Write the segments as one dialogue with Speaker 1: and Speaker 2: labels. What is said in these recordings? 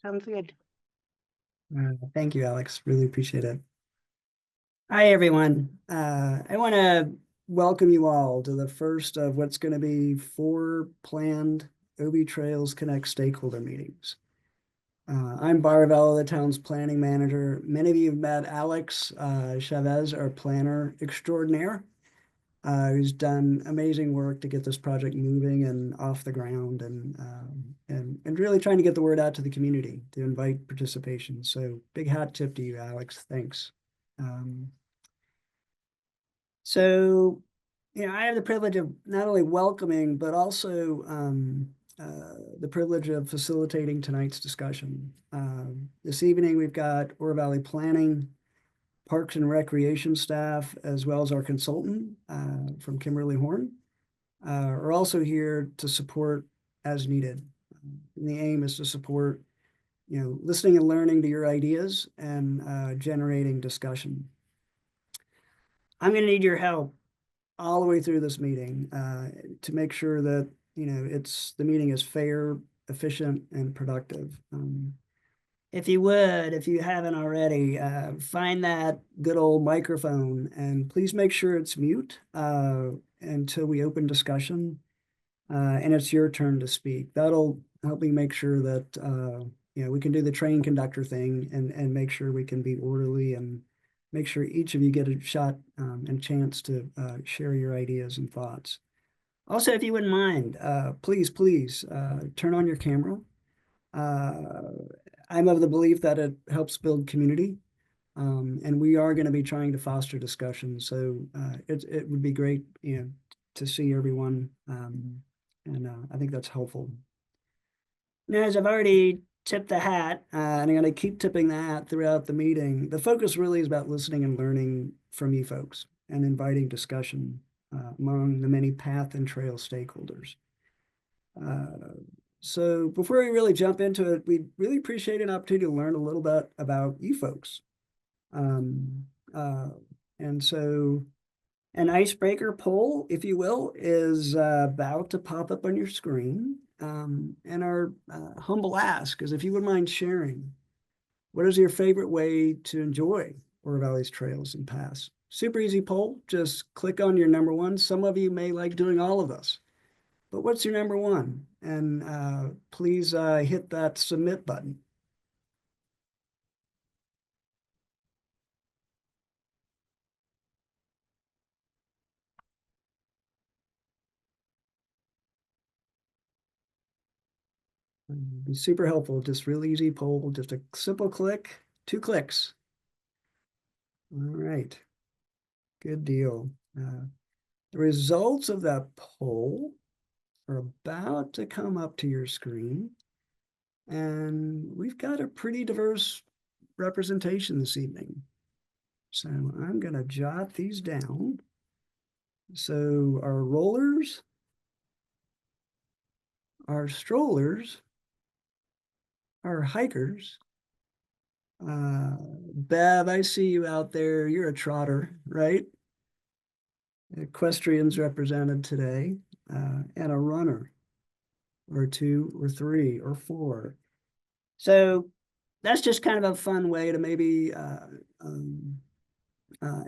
Speaker 1: Sounds good.
Speaker 2: Thank you, Alex. Really appreciate it. Hi, everyone. I want to welcome you all to the first of what's going to be 4 planned OB Trails Connect stakeholder meetings. I'm Barvell, the town's planning manager. Many of you have met Alex Chavez, our planner extraordinaire, who's done amazing work to get this project moving and off the ground and really trying to get the word out to the community to invite participation. So big hat tip to you, Alex. Thanks. Um, so, I have the privilege of not only welcoming, but also the privilege of facilitating tonight's discussion. This evening, we've got Oro Valley Planning, Parks and Recreation staff, as well as our consultant from Kimberly Horn, are also here to support as needed. And the aim is to support, listening and learning to your ideas and generating discussion. I'm going to need your help all the way through this meeting to make sure that the meeting is fair, efficient, and productive. If you would, if you haven't already, find that good old microphone and please make sure it's mute until we open discussion and it's your turn to speak. That'll help me make sure that we can do the train conductor thing and make sure we can be orderly and make sure each of you get a shot and chance to share your ideas and thoughts. Also, if you wouldn't mind, please turn on your camera. I'm of the belief that it helps build community, and we are going to be trying to foster discussion. So it would be great, to see everyone, and I think that's helpful. Now, as I've already tipped the hat, and I'm going to keep tipping the hat throughout the meeting, the focus really is about listening and learning from you folks and inviting discussion among the many path and trail stakeholders. So before we really jump into it, we'd really appreciate an opportunity to learn a little bit about you folks. Um, uh, and so an icebreaker poll, if you will, is about to pop up on your screen. And our humble ask is if you would mind sharing, what is your favorite way to enjoy Oro Valley's trails and paths? Super easy poll. Just click on your number one. Some of you may like doing all of this, but what's your number one? And please hit that submit button. It'd be super helpful. Just really easy poll. Just a simple click, 2 clicks. All right. Good deal. The results of that poll are about to come up to your screen. And we've got a pretty diverse representation this evening. So I'm going to jot these down. So our rollers, our strollers, our hikers. Bev, I see you out there. You're a trotter, right? Equestrians represented today, and a runner, or 2, or 3, or 4. So that's just kind of a fun way to maybe an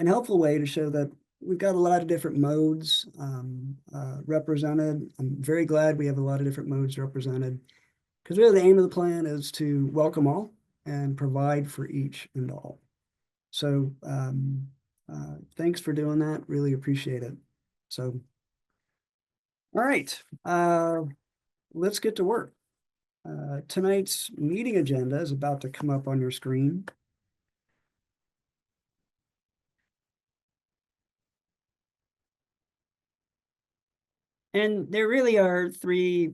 Speaker 2: helpful way to show that we've got a lot of different modes represented. I'm very glad we have a lot of different modes represented because really the aim of the plan is to welcome all and provide for each and all. So thanks for doing that. Really appreciate it. So, all right, let's get to work. Tonight's meeting agenda is about to come up on your screen. And there really are 3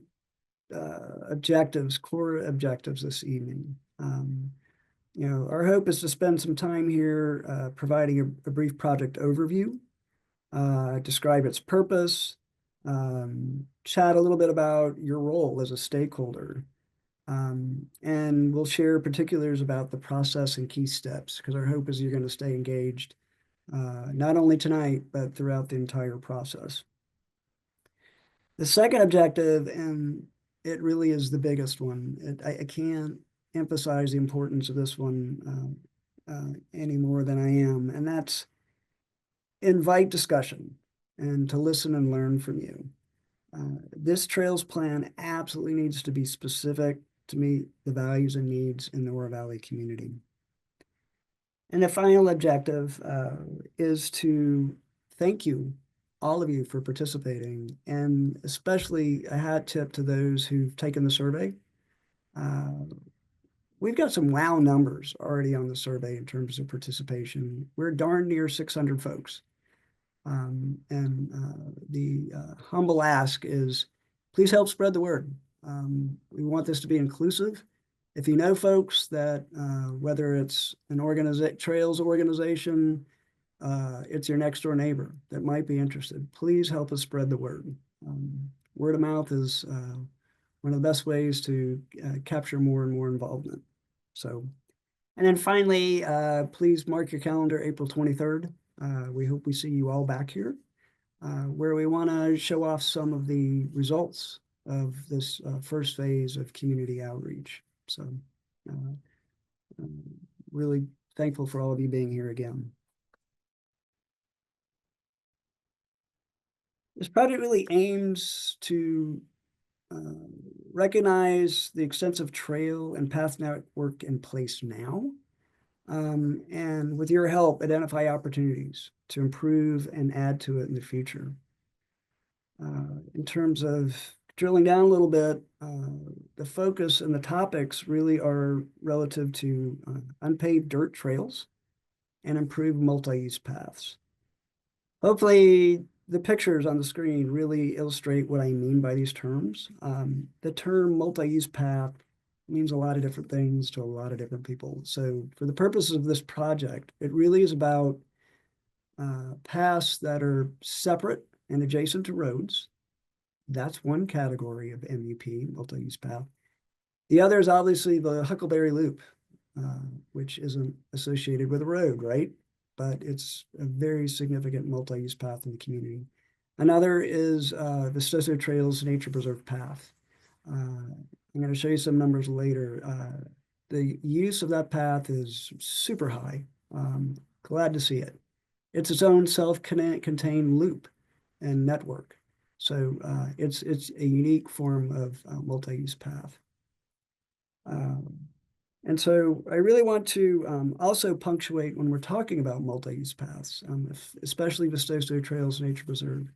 Speaker 2: objectives, core objectives this evening. Our hope is to spend some time here providing a brief project overview, describe its purpose, chat a little bit about your role as a stakeholder, and we'll share particulars about the process and key steps because our hope is you're going to stay engaged not only tonight, but throughout the entire process. The second objective it really is the biggest one. I can't emphasize the importance of this one any more than I am, and that's invite discussion and to listen and learn from you. This trails plan absolutely needs to be specific to meet the values and needs in the Oro Valley community. And the final objective is to thank you, all of you, for participating, and especially a hat tip to those who've taken the survey. We've got some wow numbers already on the survey in terms of participation. We're darn near 600 folks. And the humble ask is, please help spread the word. We want this to be inclusive. If you know folks that whether it's an trails organization, it's your next door neighbor that might be interested, please help us spread the word. Word of mouth is one of the best ways to capture more and more involvement. So, and then finally, please mark your calendar April 23rd. We hope we see you all back here, where we want to show off some of the results of this first phase of community outreach. So really thankful for all of you being here again. This project really aims to recognize the extensive trail and path network in place now, and with your help, identify opportunities to improve and add to it in the future. In terms of drilling down a little bit, the focus and the topics really are relative to unpaved dirt trails and improved multi-use paths. Hopefully, the pictures on the screen really illustrate what I mean by these terms. The term multi-use path means a lot of different things to a lot of different people. So for the purposes of this project, it really is about paths that are separate and adjacent to roads. That's one category of MUP, multi-use path. The other is obviously the Huckleberry Loop, which isn't associated with a road, right? But it's a very significant multi-use path in the community. Another is the Stoso Trails Nature Preserve Path. I'm going to show you some numbers later. The use of that path is super high. Glad to see it. It's its own self-contained loop and network. So it's a unique form of multi-use path. And so I really want to also punctuate when we're talking about multi-use paths, especially the Stoso Trails Nature Preserve.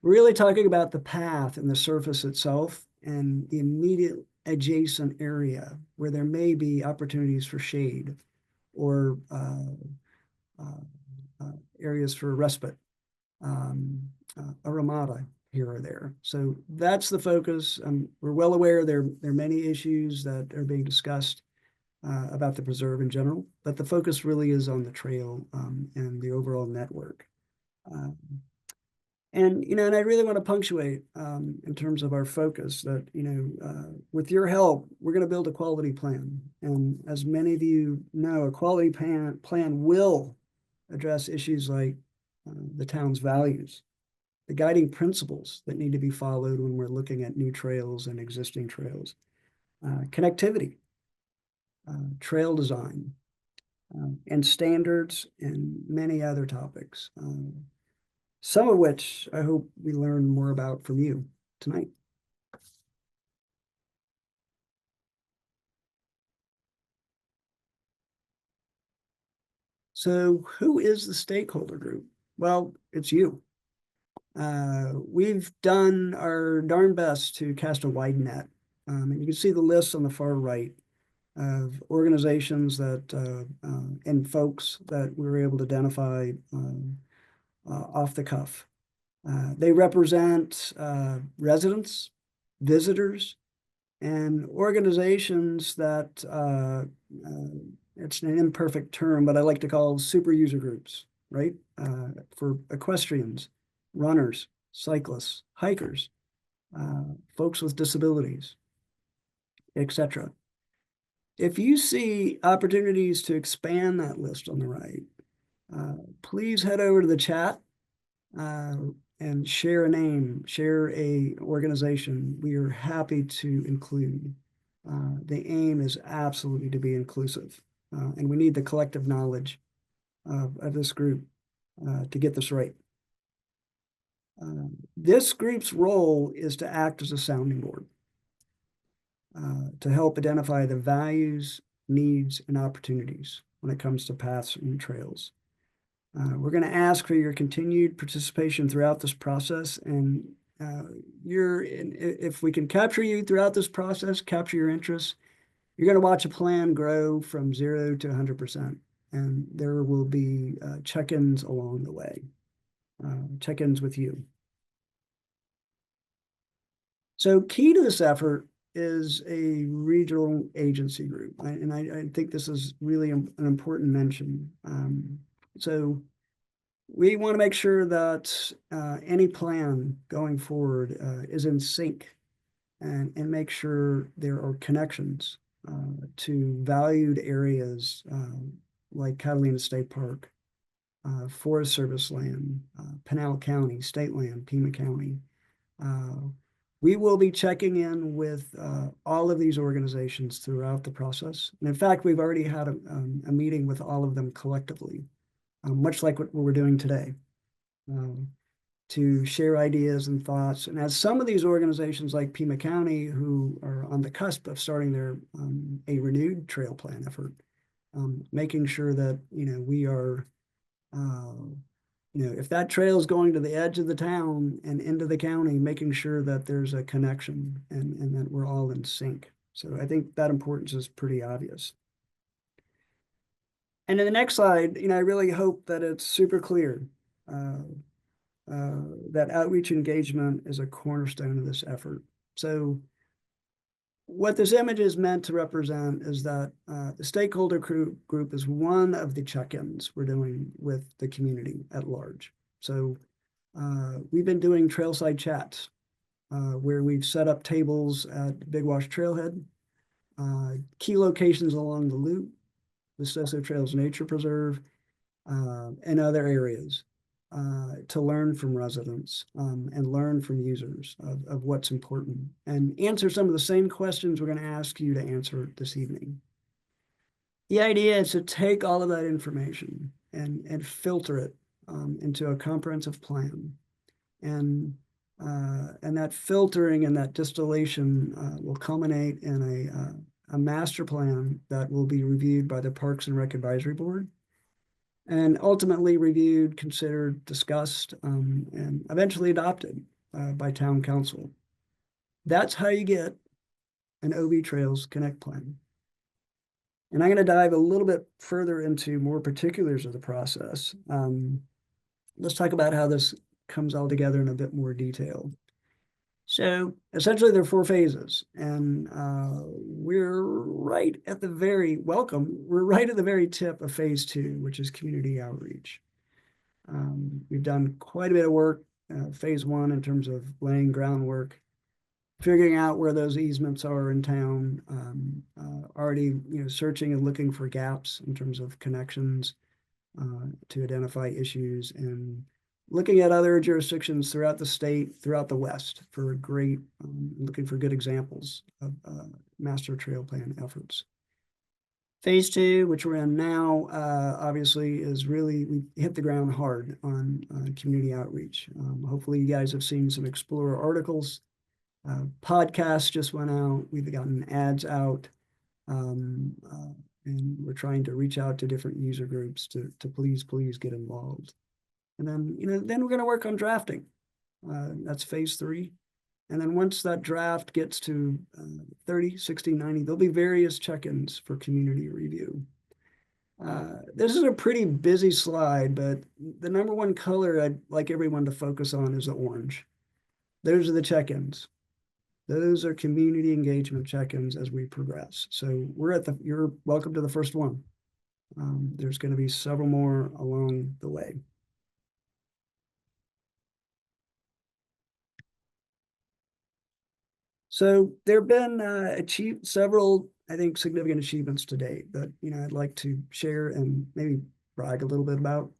Speaker 2: We're really talking about the path and the surface itself and the immediate adjacent area where there may be opportunities for shade or areas for respite, a ramada here or there. So that's the focus. We're well aware there are many issues that are being discussed about the preserve in general, but the focus really is on the trail and the overall network. And I really want to punctuate in terms of our focus that, with your help, we're going to build a quality plan. And as many of you know, a quality plan will address issues like the town's values, the guiding principles that need to be followed when we're looking at new trails and existing trails, connectivity, trail design, and standards, and many other topics. Some of which I hope we learn more about from you tonight. So who is the stakeholder group? Well, it's you. We've done our darn best to cast a wide net. And you can see the list on the far right of organizations that and folks that we were able to identify off the cuff. They represent residents, visitors, and organizations that it's an imperfect term, but I like to call super user groups, right? For equestrians, runners, cyclists, hikers, folks with disabilities, etc. If you see opportunities to expand that list on the right, please head over to the chat and share a name, share a organization, we are happy to include. The aim is absolutely to be inclusive, and we need the collective knowledge of this group to get this right. This group's role is to act as a sounding board to help identify the values, needs, and opportunities when it comes to paths and trails. We're going to ask for your continued participation throughout this process, and if we can capture you throughout this process, capture your interests, you're going to watch a plan grow from 0 to 100%, and there will be check-ins along the way, check-ins with you. So key to this effort is a regional agency group, and I think this is really an important mention. So we want to make sure that any plan going forward is in sync and make sure there are connections to valued areas like Catalina State Park, Forest Service land, Pinal County, state land, Pima County. We will be checking in with all of these organizations throughout the process. And in fact, we've already had a meeting with all of them collectively, much like what we're doing today, to share ideas and thoughts. And as some of these organizations like Pima County, who are on the cusp of starting a renewed trail plan effort, making sure that, we are, if that trail is going to the edge of the town and into the county, making sure that there's a connection and that we're all in sync. So I think that importance is pretty obvious. And in the next slide, I really hope that it's super clear that outreach engagement is a cornerstone of this effort. So what this image is meant to represent is that the stakeholder group is one of the check-ins we're doing with the community at large. So we've been doing trailside chats where we've set up tables at Big Wash Trailhead, key locations along the loop, the Seso Trails Nature Preserve, and other areas to learn from residents and learn from users of what's important and answer some of the same questions we're going to ask you to answer this evening. The idea is to take all of that information and filter it into a comprehensive plan. And that filtering and that distillation will culminate in a master plan that will be reviewed by the Parks and Rec Advisory Board and ultimately reviewed, considered, discussed, and eventually adopted by town council. That's how you get an OV Trails Connect plan. And I'm going to dive a little bit further into more particulars of the process. Let's talk about how this comes all together in a bit more detail. So essentially there are 4 phases, and we're right at the very tip of phase 2, which is community outreach. We've done quite a bit of work, phase 1 in terms of laying groundwork, figuring out where those easements are in town, already searching and looking for gaps in terms of connections to identify issues, and looking at other jurisdictions throughout the state, throughout the West, for looking for good examples of master trail plan efforts. Phase 2, which we're in now, obviously is really, we hit the ground hard on community outreach. Hopefully you guys have seen some Explorer articles. Podcasts just went out. We've gotten ads out. And we're trying to reach out to different user groups to please get involved. And then, then we're going to work on drafting. That's phase 3. And then once that draft gets to 30, 60, 90, there'll be various check-ins for community review. This is a pretty busy slide, but the number one color I'd like everyone to focus on is the orange. Those are the check-ins. Those are community engagement check-ins as we progress. So you're welcome to the first one. There's going to be several more along the way. So there have been several, I think, significant achievements to date that I'd like to share and maybe brag a little bit about.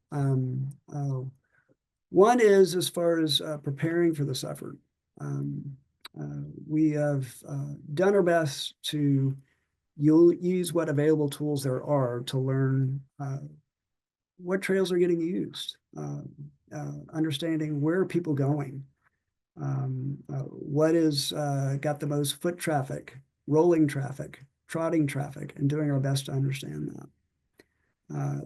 Speaker 2: One is as far as preparing for this effort. We have done our best to use what available tools there are to learn what trails are getting used, understanding where are people going, what is got the most foot traffic, rolling traffic, trotting traffic, and doing our best to understand that.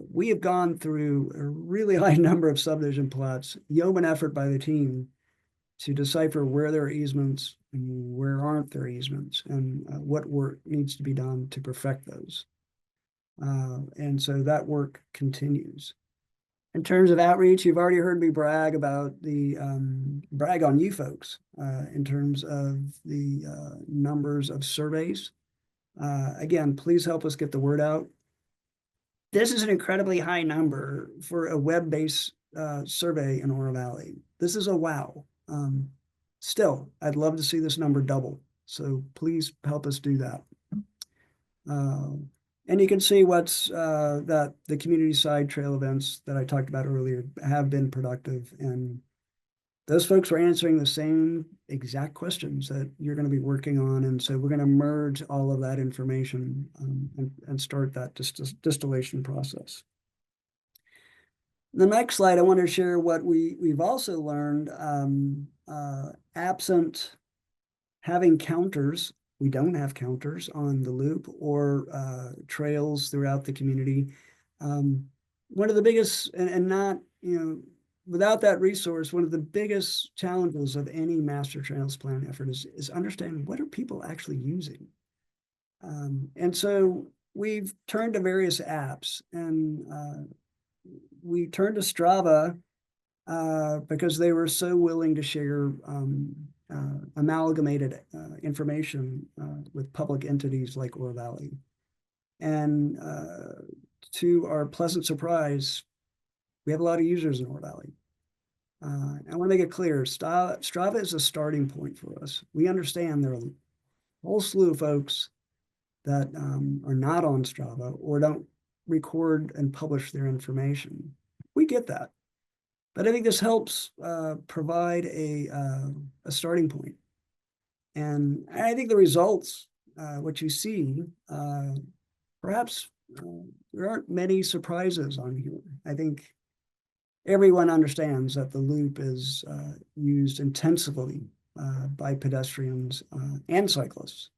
Speaker 2: We have gone through a really high number of subdivision plots, yeoman effort by the team to decipher where there are easements and where aren't there easements, and what work needs to be done to perfect those. And so that work continues. In terms of outreach, you've already heard me brag about the brag on you folks in terms of the numbers of surveys. Again, please help us get the word out. This is an incredibly high number for a web-based survey in Oro Valley. This is a wow. Still, I'd love to see this number double. So please help us do that. And you can see what's that the community side trail events that I talked about earlier have been productive, and those folks were answering the same exact questions that you're going to be working on. And so we're going to merge all of that information and start that distillation process. The next slide, I want to share what we've also learned. Absent having counters, we don't have counters on the loop or trails throughout the community. One of the biggest, and not, without that resource, one of the biggest challenges of any master trails plan effort is understanding what are people actually using. And so we've turned to various apps, and we turned to Strava because they were so willing to share amalgamated information with public entities like Oro Valley. And to our pleasant surprise, we have a lot of users in Oro Valley. I want to make it clear, Strava is a starting point for us. We understand there are a whole slew of folks that are not on Strava or don't record and publish their information. We get that. But I think this helps provide a starting point. And I think the results, what you see, perhaps there aren't many surprises on here. I think everyone understands that the loop is used intensively by pedestrians and cyclists.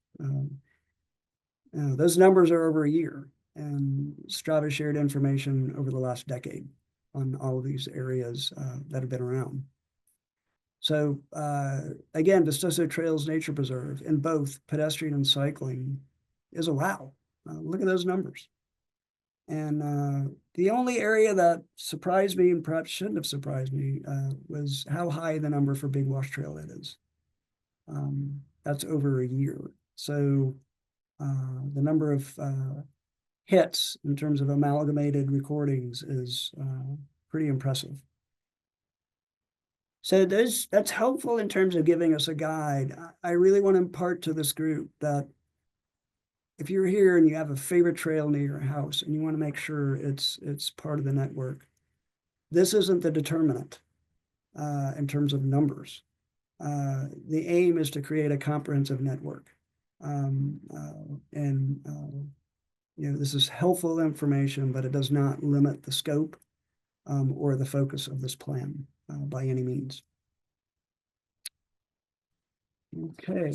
Speaker 2: Those numbers are over a year, and Strava shared information over the last decade on all of these areas that have been around. So again, Vistoso Trails Nature Preserve in both pedestrian and cycling is a wow. Look at those numbers. And the only area that surprised me, and perhaps shouldn't have surprised me, was how high the number for Big Wash Trailhead is. That's over a year. So the number of hits in terms of amalgamated recordings is pretty impressive. So that's helpful in terms of giving us a guide. I really want to impart to this group that if you're here and you have a favorite trail near your house and you want to make sure it's part of the network, this isn't the determinant in terms of numbers. The aim is to create a comprehensive network. This is helpful information, but it does not limit the scope or the focus of this plan by any means. Okay.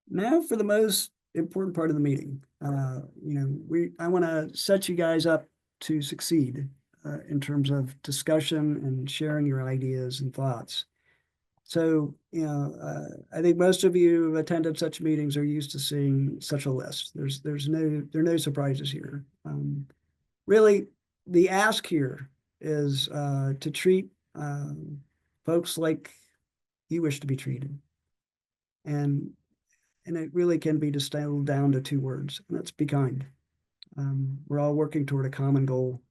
Speaker 2: Now for the most important part of the meeting. I want to set you guys up to succeed in terms of discussion and sharing your ideas and thoughts. So, I think most of you who have attended such meetings are used to seeing such a list. There are no surprises here. Really, the ask here is to treat folks like you wish to be treated. And it really can be distilled down to two words, and that's be kind. We're all working toward a common goal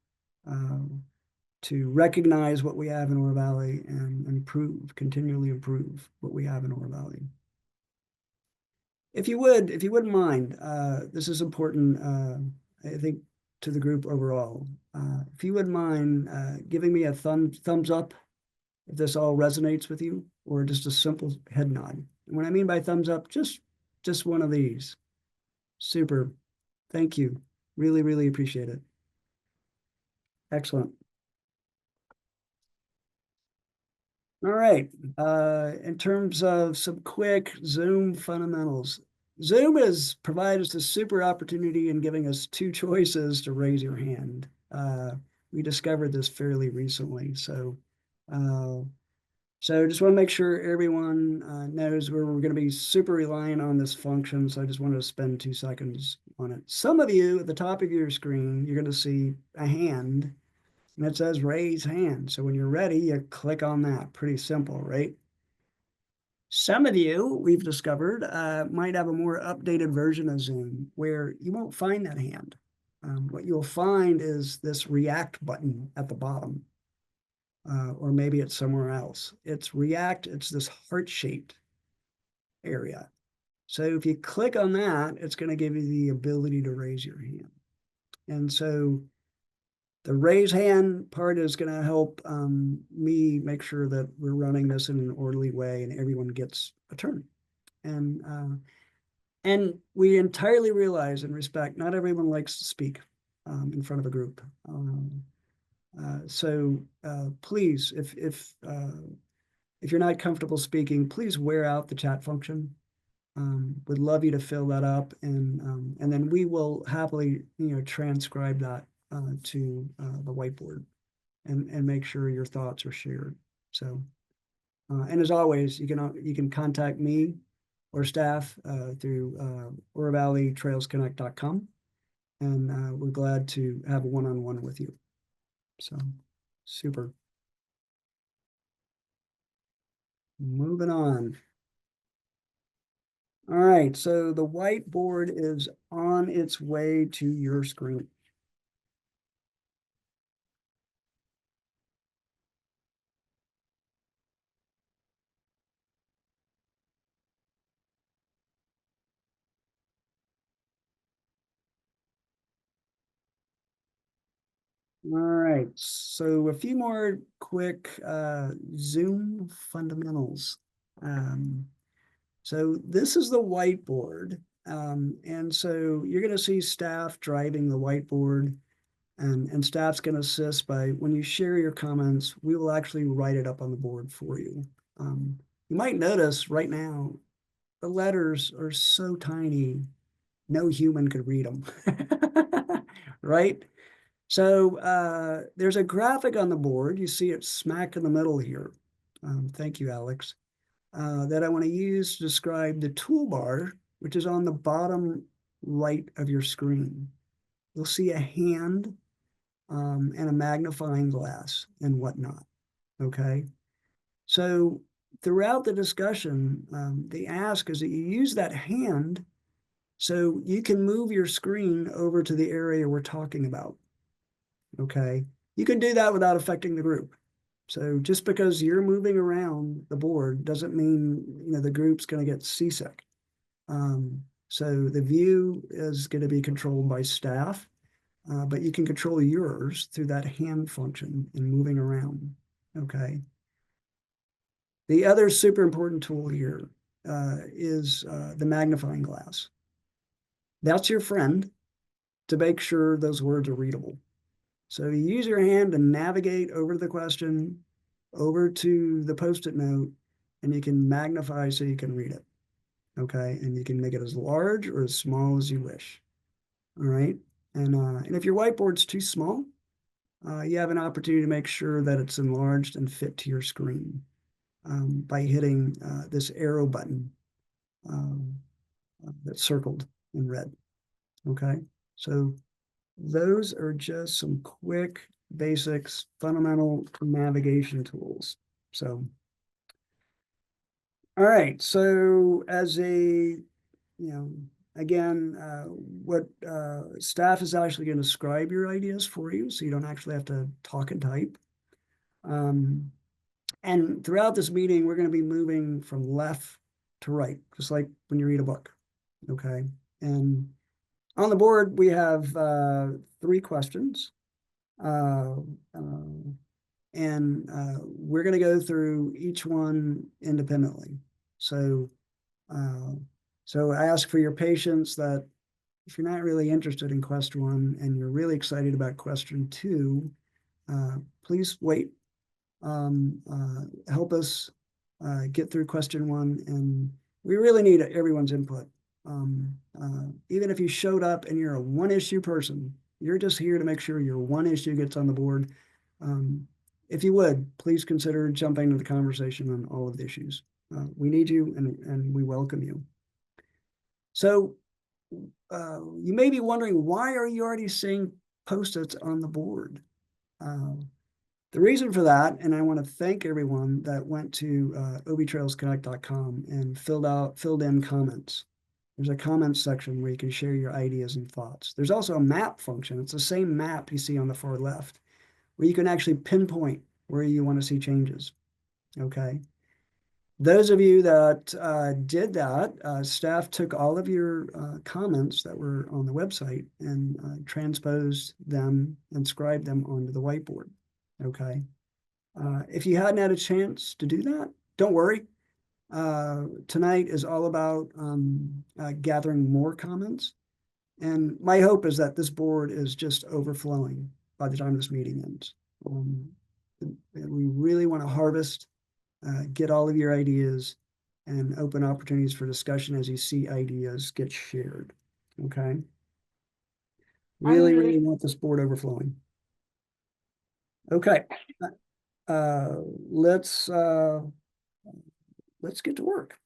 Speaker 2: to recognize what we have in Oro Valley and continually improve what we have in Oro Valley. If you wouldn't mind, this is important, I think, to the group overall. If you wouldn't mind giving me a thumbs up if this all resonates with you, or just a simple head nod. And what I mean by thumbs up, just one of these. Super. Thank you. Really, really appreciate it. Excellent. All right. In terms of some quick Zoom fundamentals, Zoom has provided us a super opportunity in giving us two choices to raise your hand. We discovered this fairly recently. So just want to make sure everyone knows we're going to be super reliant on this function. So I just wanted to spend 2 seconds on it. Some of you at the top of your screen, you're going to see a hand and it says raise hand. So when you're ready, you click on that. Pretty simple, right? Some of you, we've discovered, might have a more updated version of Zoom where you won't find that hand. What you'll find is this react button at the bottom. Or maybe it's somewhere else. It's react, it's this heart-shaped area. So if you click on that, it's going to give you the ability to raise your hand. And so the raise hand part is going to help me make sure that we're running this in an orderly way and everyone gets a turn. And we entirely realize and respect not everyone likes to speak in front of a group. So please, if you're not comfortable speaking, please wear out the chat function. Would love you to fill that up, and then we will happily, transcribe that to the whiteboard, and make sure your thoughts are shared. So, and as always, you can contact me or staff through Oro Valley trailsconnect.com, and we're glad to have a one-on-one with you. So, super. Moving on. All right, so the whiteboard is on its way to your screen. All right, so a few more quick Zoom fundamentals. So this is the whiteboard. And so you're going to see staff driving the whiteboard, and staff's going to assist by, when you share your comments, we will actually write it up on the board for you. You might notice right now, the letters are so tiny, no human could read them, right? So there's a graphic on the board. You see it smack in the middle here. Thank you, Alex. That I want to use to describe the toolbar, which is on the bottom right of your screen. You'll see a hand and a magnifying glass and whatnot, okay? So throughout the discussion, the ask is that you use that hand so you can move your screen over to the area we're talking about, okay? You can do that without affecting the group. So just because you're moving around the board doesn't mean the group's going to get seasick. So the view is going to be controlled by staff, but you can control yours through that hand function and moving around. Okay. The other super important tool here is the magnifying glass. That's your friend to make sure those words are readable. So you use your hand to navigate over the question, over to the Post-it note, and you can magnify so you can read it. Okay, and you can make it as large or as small as you wish. All right, and if your whiteboard's too small, you have an opportunity to make sure that it's enlarged and fit to your screen by hitting this arrow button that's circled in red. Okay, so those are just some quick basics, fundamental navigation tools. So, all right. So as again, what staff is actually going to scribe your ideas for you, so you don't actually have to talk and type. And throughout this meeting, we're going to be moving from left to right, just like when you read a book. Okay. And On the board, we have 3 questions. And we're going to go through each one independently. So, so I ask for your patience that if you're not really interested in question 1 and you're really excited about question 2, please wait. Help us get through question 1, and we really need everyone's input. Even if you showed up and you're a 1-issue person, you're just here to make sure your 1 issue gets on the board. If you would, please consider jumping into the conversation on all of the issues. We need you, and we welcome you. So you may be wondering, why are you already seeing Post-its on the board? The reason for that, and I want to thank everyone that went to obtrailsconnect.com and filled in comments. There's a comments section where you can share your ideas and thoughts. There's also a map function. It's the same map you see on the far left, where you can actually pinpoint where you want to see changes. Okay. Those of you that did that, staff took all of your comments that were on the website and transposed them and scribed them onto the whiteboard. Okay. If you hadn't had a chance to do that, don't worry. Tonight is all about gathering more comments. And my hope is that this board is just overflowing by the time this meeting ends. We really want to harvest, get all of your ideas, and open opportunities for discussion as you see ideas get shared. Okay. Really want this board overflowing. Okay. Let's get to work.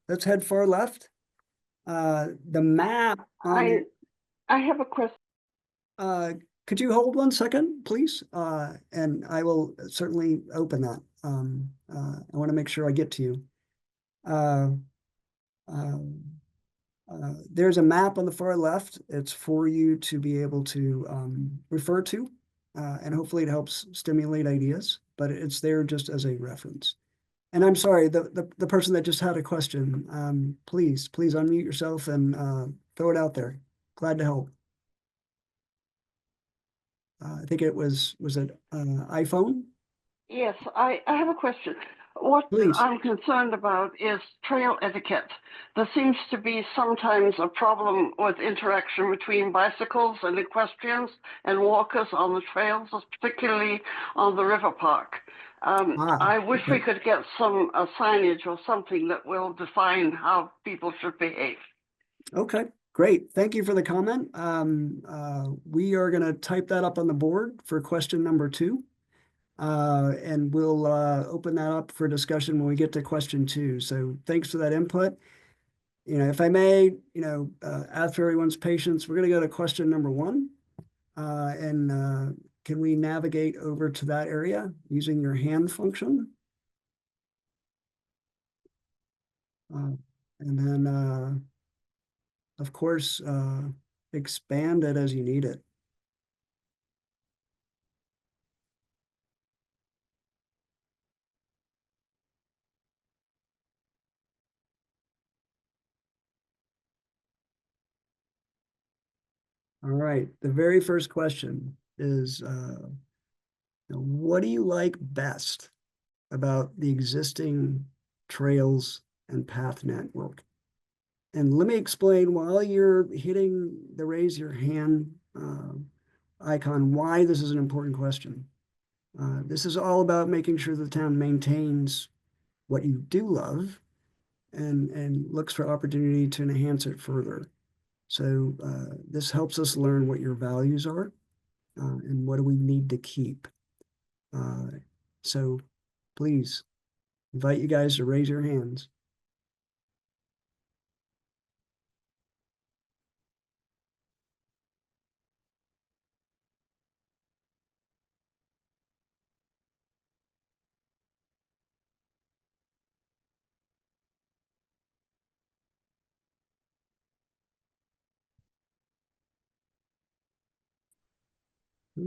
Speaker 2: Let's head far left. The map.
Speaker 1: I have a question.
Speaker 2: Could you hold 1 second, please? And I will certainly open that. I want to make sure I get to you. There's a map on the far left. It's for you to be able to refer to, and hopefully it helps stimulate ideas, but it's there just as a reference. And I'm sorry, the person that just had a question, please unmute yourself and throw it out there. Glad to help. I think it was it iPhone?
Speaker 1: Yes, I have a question. What
Speaker 2: Please.
Speaker 1: I'm concerned about is trail etiquette. There seems to be sometimes a problem with interaction between bicycles and equestrians and walkers on the trails, particularly on the river park. I wish we could get some signage or something that will define how people should behave.
Speaker 2: Okay, great. Thank you for the comment. We are going to type that up on the board for question number 2. And we'll open that up for discussion when we get to question 2. So thanks for that input. If I may, ask for everyone's patience, we're going to go to question number 1. And can we navigate over to that area using your hand function? And then, of course, expand it as you need it. All right, the very first question is, what do you like best about the existing trails and path network? And let me explain, while you're hitting the raise your hand icon, why this is an important question. This is all about making sure the town maintains what you do love and looks for opportunity to enhance it further. So this helps us learn what your values are and what do we need to keep. So please invite you guys to raise your hands.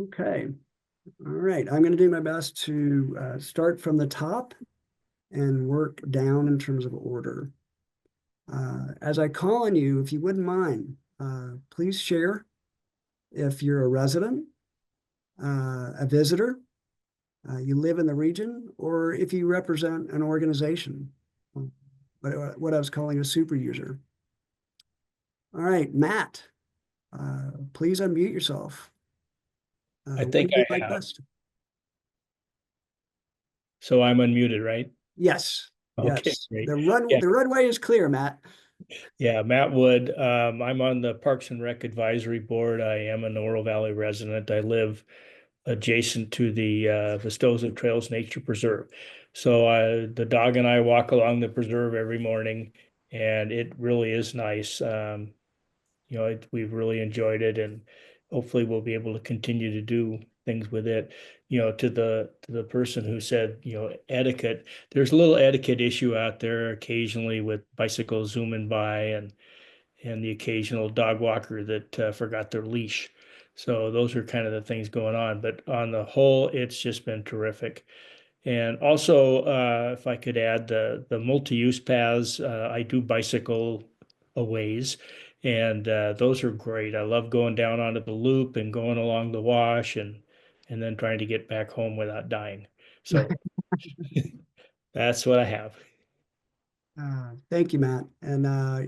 Speaker 2: Okay. All right. I'm going to do my best to start from the top and work down in terms of order. As I call on you, if you wouldn't mind, please share if you're a resident, a visitor, you live in the region, or if you represent an organization, what I was calling a super user. All right, Matt, please unmute yourself.
Speaker 3: I
Speaker 2: What
Speaker 3: think
Speaker 2: do you
Speaker 3: I
Speaker 2: like
Speaker 3: have.
Speaker 2: best?
Speaker 3: So I'm unmuted, right?
Speaker 2: Yes,
Speaker 3: Okay,
Speaker 2: yes.
Speaker 3: great.
Speaker 2: The
Speaker 3: Yeah,
Speaker 2: runway is clear, Matt.
Speaker 3: yeah, Matt Wood. I'm on the Parks and Rec Advisory Board. I am an Oro Valley resident. I live adjacent to the Vistosa Trails Nature Preserve. So the dog and I walk along the preserve every morning, and it really is nice. We've really enjoyed it, and hopefully we'll be able to continue to do things with it. To the person who said, etiquette, there's a little etiquette issue out there occasionally with bicycles zooming by and the occasional dog walker that forgot their leash. So those are kind of the things going on. But on the whole, it's just been terrific. And also, if I could add the multi-use paths, I do bicycle a ways, and those are great. I love going down onto the loop and going along the wash and then trying to get back home without dying. So that's what I have.
Speaker 2: Thank you, Matt, and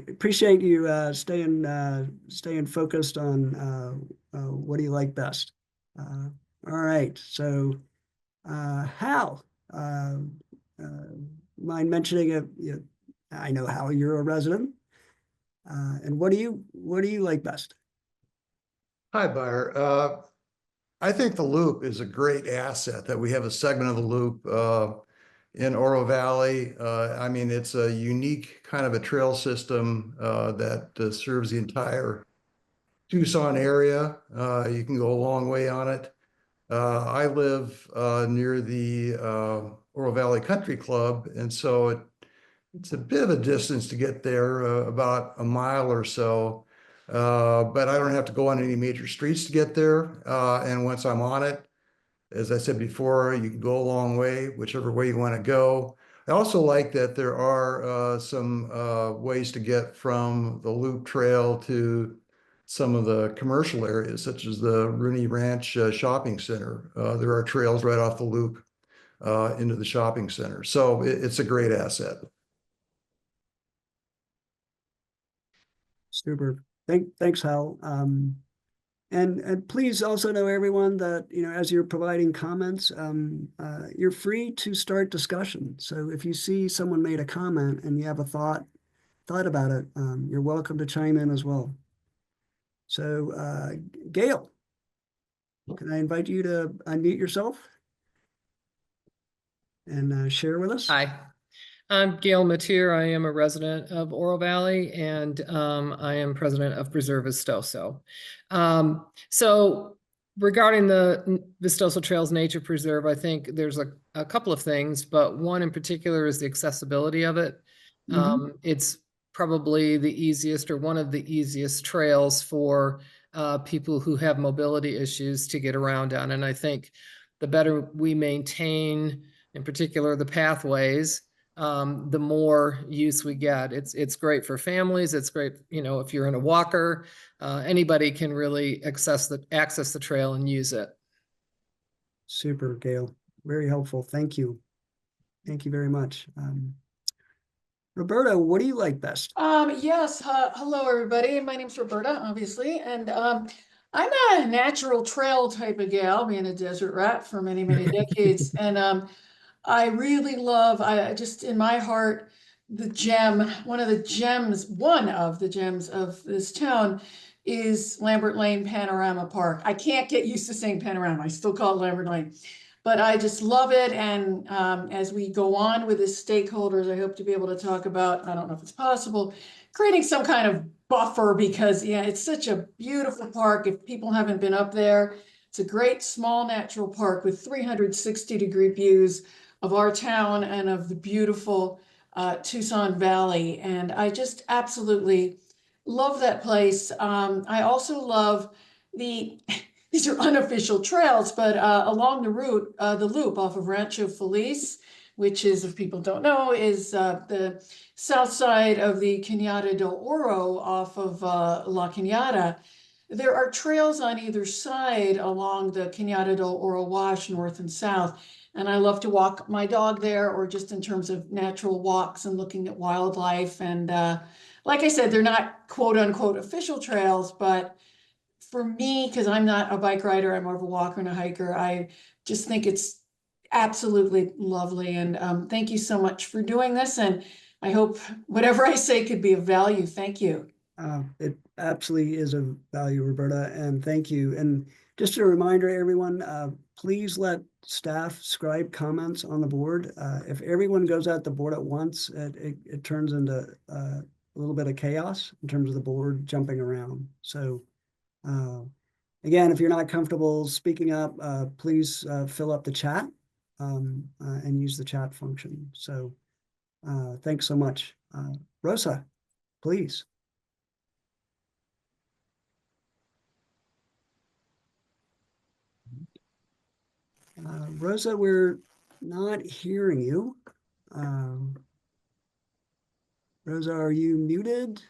Speaker 2: appreciate you staying focused on what do you like best. All right, so Hal, mind mentioning I know Hal, you're a resident, and what do you like best?
Speaker 4: Hi, Buyer. I think the loop is a great asset that we have a segment of the loop in Oro Valley. I mean, it's a unique kind of a trail system that serves the entire Tucson area. You can go a long way on it. I live near the Oro Valley Country Club, and so it's a bit of a distance to get there, about a mile or so. But I don't have to go on any major streets to get there. And once I'm on it, as I said before, you can go a long way, whichever way you want to go. I also like that there are some ways to get from the Loop Trail to some of the commercial areas, such as the Rooney Ranch Shopping Center. There are trails right off the loop into the shopping center. So it's a great asset.
Speaker 2: Super. Thanks, Hal. And please also know, everyone, that as you're providing comments, you're free to start discussion. So if you see someone made a comment and you have a thought about it, you're welcome to chime in as well. So Gail, can I invite you to unmute yourself and share with us?
Speaker 5: Hi, I'm Gail Mateer. I am a resident of Oro Valley, and I am president of Preserve Vistoso. So regarding the Vistoso Trails Nature Preserve, I think there's a couple of things, but one in particular is the accessibility of it. It's probably the easiest, or one of the easiest trails for people who have mobility issues to get around on. And I think the better we maintain, in particular, the pathways, the more use we get. It's great for families. It's great, if you're in a walker, anybody can really access the trail and use it.
Speaker 2: Super, Gail. Very helpful. Thank you. Thank you very much. Roberta, what do you like best?
Speaker 6: Yes. Hello, everybody. My name's Roberta, obviously, and I'm a natural trail type of gal, being a desert rat for many, many decades. And I really love, I just in my heart, one of the gems of this town is Lambert Lane Panorama Park. I can't get used to saying panorama. I still call it Lambert Lane. But I just love it. And as we go on with the stakeholders, I hope to be able to talk about, I don't know if it's possible, creating some kind of buffer, because it's such a beautiful park. If people haven't been up there, it's a great small natural park with 360-degree views of our town and of the beautiful Tucson Valley. And I just absolutely love that place. I also love these are unofficial trails, but along the route, the loop off of Rancho Feliz, which is, if people don't know, is the south side of the Cañada del Oro off of La Cañada. There are trails on either side along the Cañada del Oro Wash, north and south. And I love to walk my dog there, or just in terms of natural walks and looking at wildlife. And like I said, they're not quote unquote official trails, but for me, because I'm not a bike rider, I'm more of a walker and a hiker, I just think it's absolutely lovely. And thank you so much for doing this. And I hope whatever I say could be of value. Thank you.
Speaker 2: It absolutely is of value, Roberta, and thank you. And just a reminder, everyone, please let staff scribe comments on the board. If everyone goes at the board at once, it turns into a little bit of chaos in terms of the board jumping around. So again, if you're not comfortable speaking up, please fill up the chat and use the chat function. So thanks so much. Rosa, please. Rosa, we're not hearing you. Rosa, are you muted?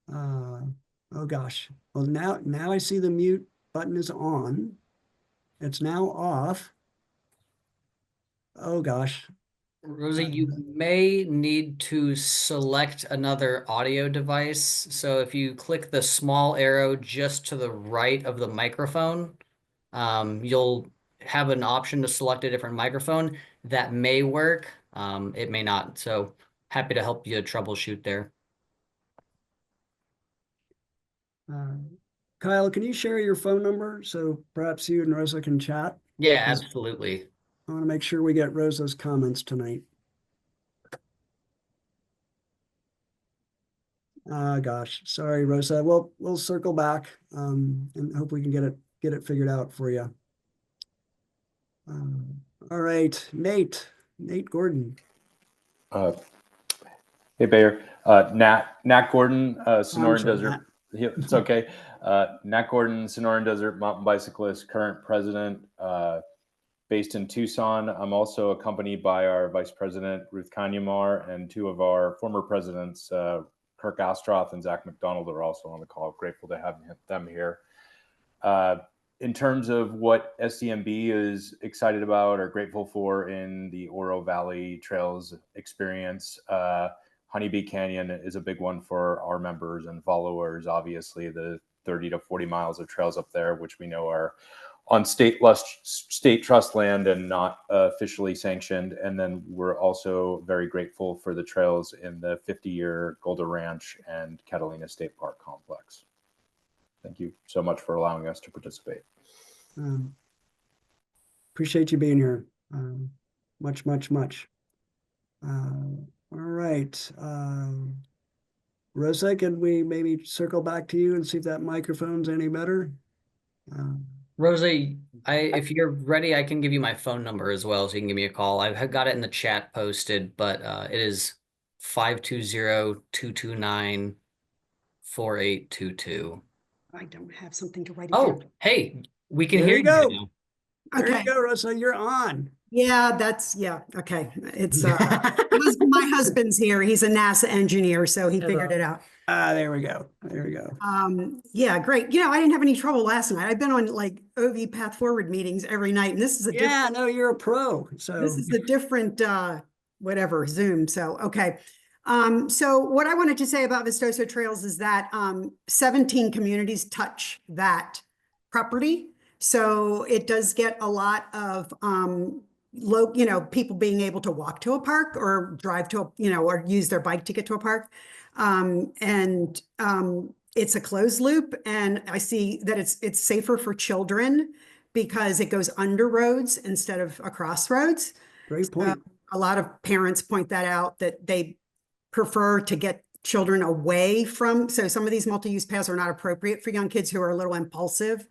Speaker 2: Oh gosh. Well, now I see the mute button is on. It's now off. Oh gosh.
Speaker 7: Rosie, you may need to select another audio device. So if you click the small arrow just to the right of the microphone, you'll have an option to select a different microphone. That may work. It may not. So happy to help you troubleshoot there.
Speaker 2: Kyle, can you share your phone number so perhaps you and Rosa can chat?
Speaker 7: Yeah, absolutely.
Speaker 2: I want to make sure we get Rosa's comments tonight. Gosh, sorry, Rosa. We'll circle back and hope we can get it figured out for you. All right, Nate Gordon.
Speaker 8: Hey, Bayer. Nat Gordon, Sonoran Desert.
Speaker 2: Nat.
Speaker 8: It's okay. Nat Gordon, Sonoran Desert mountain bicyclist, current president, based in Tucson. I'm also accompanied by our vice president, Ruth Kanyamar, and two of our former presidents, Kirk Astroth and Zach McDonald, are also on the call. Grateful to have them here. In terms of what SDMB is excited about or grateful for in the Oro Valley Trails experience, Honeybee Canyon is a big one for our members and followers. Obviously, the 30 to 40 miles of trails up there, which we know are on state trust land and not officially sanctioned. And then we're also very grateful for the trails in the 50-year Golden Ranch and Catalina State Park complex. Thank you so much for allowing us to participate.
Speaker 2: Appreciate you being here. Much. All right. Rosa, can we maybe circle back to you and see if that microphone's any better?
Speaker 7: Rosie, if you're ready, I can give you my phone number as well, so you can give me a call. I've got it in the chat posted, but it is 520-229-4822.
Speaker 9: I don't have something to write it
Speaker 7: Oh,
Speaker 9: down.
Speaker 7: hey, we can
Speaker 2: There
Speaker 7: hear
Speaker 2: you go.
Speaker 7: now.
Speaker 2: There
Speaker 9: Okay.
Speaker 2: you go, Rosa. You're on.
Speaker 9: Yeah, okay. It's my husband's here. He's a NASA engineer, so he figured it out.
Speaker 2: There we go.
Speaker 9: Yeah, great. I didn't have any trouble last night. I've been on like OV Path Forward meetings every night, and this is
Speaker 2: no, you're a pro. So
Speaker 9: this is a different whatever Zoom. So okay. So what I wanted to say about Vistoso Trails is that 17 communities touch that property. So it does get a lot of people being able to walk to a park or drive to or use their bike to get to a park. It's a closed loop, and I see that it's safer for children because it goes under roads instead of across roads.
Speaker 2: Great point.
Speaker 9: A lot of parents point that out, that they prefer to get children away from. So some of these multi-use paths are not appropriate for young kids who are a little impulsive.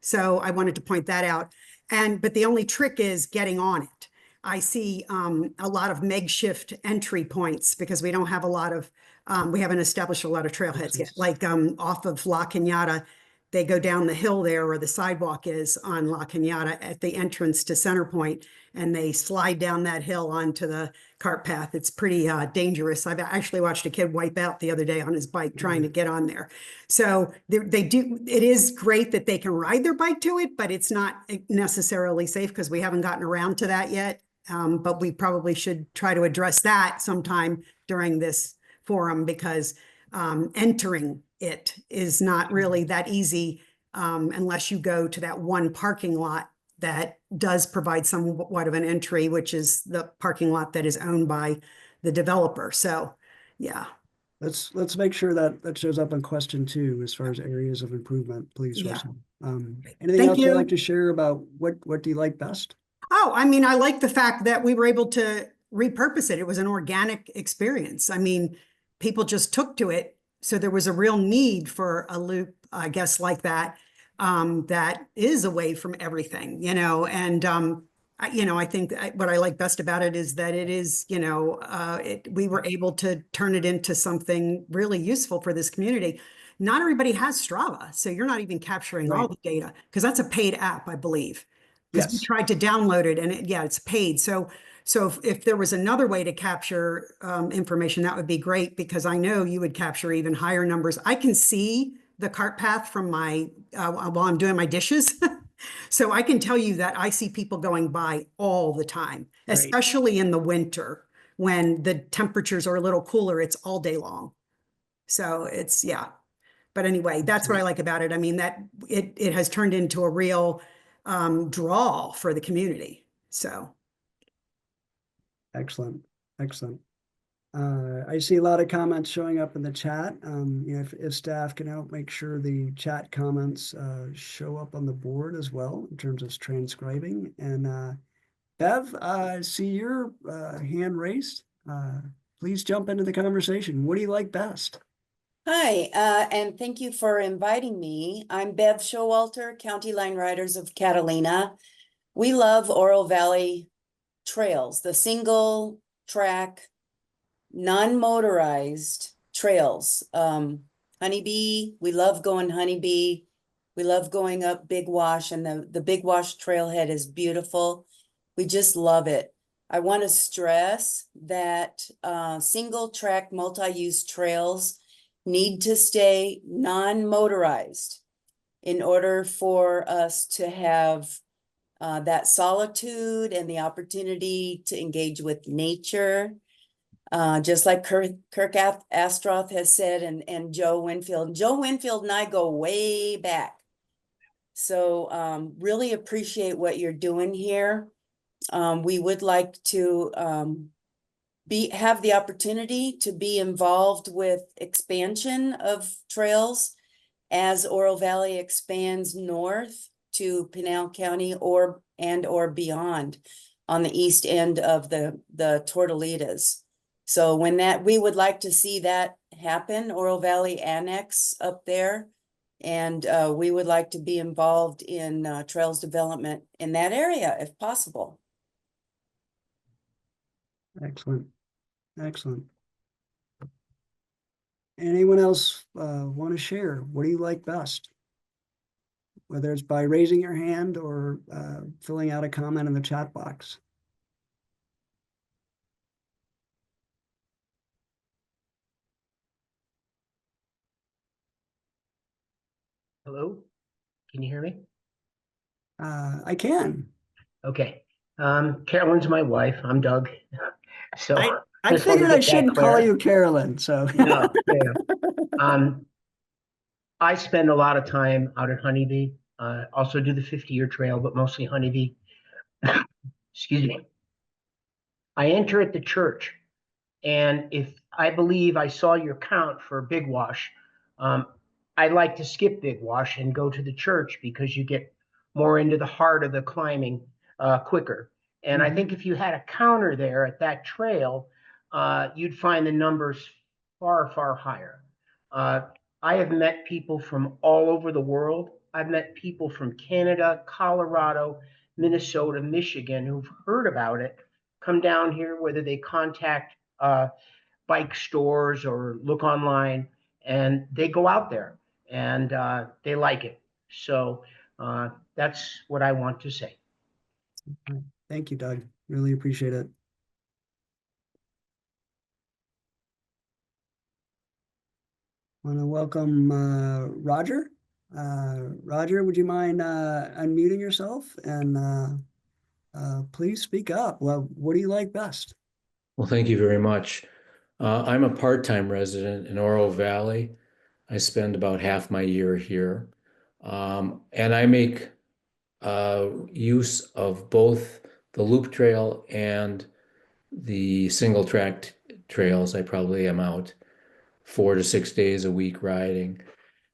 Speaker 9: So I wanted to point that out. But the only trick is getting on it. I see a lot of makeshift entry points because we don't have a lot of, we haven't established a lot of trailheads yet. Like off of La Cañada, they go down the hill there where the sidewalk is on La Cañada at the entrance to Center Point, and they slide down that hill onto the cart path. It's pretty dangerous. I've actually watched a kid wipe out the other day on his bike trying to get on there. So they do, it is great that they can ride their bike to it, but it's not necessarily safe because we haven't gotten around to that yet. But we probably should try to address that sometime during this forum, because entering it is not really that easy unless you go to that one parking lot that does provide somewhat of an entry, which is the parking lot that is owned by the developer. So, yeah.
Speaker 2: Let's make sure that that shows up in question 2 as far as areas of improvement, please,
Speaker 9: Yeah.
Speaker 2: Russell. Anything
Speaker 9: Thank
Speaker 2: else you'd
Speaker 9: you.
Speaker 2: like to share about what do you like best?
Speaker 9: Oh, I mean, I like the fact that we were able to repurpose it. It was an organic experience. I mean, people just took to it. So there was a real need for a loop, I guess, like that, that is away from everything, you know, and, I think what I like best about it is that it is, we were able to turn it into something really useful for this community. Not everybody has Strava, so you're not even capturing all the data, because that's a paid app, I believe. Because we
Speaker 2: Yes.
Speaker 9: tried to download it, and it's paid. So if there was another way to capture information, that would be great, because I know you would capture even higher numbers. I can see the cart path from my while I'm doing my dishes. So I can tell you that I see people going by all the time,
Speaker 2: Right.
Speaker 9: especially in the winter when the temperatures are a little cooler. It's all day long. So it's, yeah. But anyway, that's what I like about it. I mean, that it has turned into a real draw for the community. So.
Speaker 2: Excellent. I see a lot of comments showing up in the chat. If staff can help make sure the chat comments show up on the board as well in terms of transcribing. And Bev, I see your hand raised. Please jump into the conversation. What do you like best?
Speaker 10: Hi, and thank you for inviting me. I'm Bev Showalter, County Line Riders of Catalina. We love Oro Valley trails, the single track, non-motorized trails. Honeybee, we love going Honeybee. We love going up Big Wash, and the Big Wash trailhead is beautiful. We just love it. I want to stress that single track multi-use trails need to stay non-motorized in order for us to have that solitude and the opportunity to engage with nature. Just like Kirk Astroth has said, and Joe Winfield. Joe Winfield and I go way back. So really appreciate what you're doing here. We would like to have the opportunity to be involved with expansion of trails as Oro Valley expands north to Pinal County or beyond on the east end of the Tortolitas. So we would like to see that happen, Oro Valley Annex up there. And we would like to be involved in trails development in that area if possible.
Speaker 2: Excellent. Anyone else want to share? What do you like best? Whether it's by raising your hand or filling out a comment in the chat box.
Speaker 11: Hello, can you hear me?
Speaker 2: I can.
Speaker 11: Okay. Carolyn's my wife. I'm Doug. So
Speaker 2: I
Speaker 11: just wanted
Speaker 2: figured
Speaker 11: to
Speaker 2: I
Speaker 11: get that
Speaker 2: shouldn't call
Speaker 11: clear.
Speaker 2: you Carolyn, so.
Speaker 11: No, yeah. I spend a lot of time out at Honeybee. Also do the 50-year trail, but mostly Honeybee. Excuse me. I enter at the church, and if I believe I saw your count for Big Wash, I'd like to skip Big Wash and go to the church because you get more into the heart of the climbing quicker. And I think if you had a counter there at that trail, you'd find the numbers far, far higher. I have met people from all over the world. I've met people from Canada, Colorado, Minnesota, Michigan who've heard about it, come down here, whether they contact bike stores or look online, and they go out there and they like it. So that's what I want to say.
Speaker 2: Thank you, Doug. Really appreciate it. Want to welcome Roger. Roger, would you mind unmuting yourself and please speak up? Well, what do you like best?
Speaker 12: Well, thank you very much. I'm a part-time resident in Oro Valley. I spend about half my year here. And I make use of both the loop trail and the single track trails. I probably am out 4 to 6 days a week riding.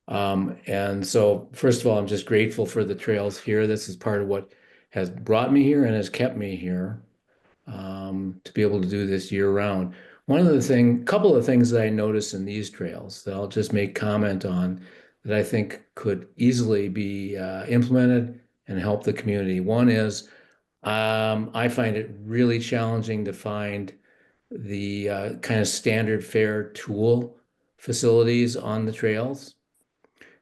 Speaker 12: And so first of all, I'm just grateful for the trails here. This is part of what has brought me here and has kept me here, to be able to do this year round. Couple of things that I notice in these trails that I'll just make comment on that I think could easily be implemented and help the community. One is, I find it really challenging to find the kind of standard fare tool facilities on the trails,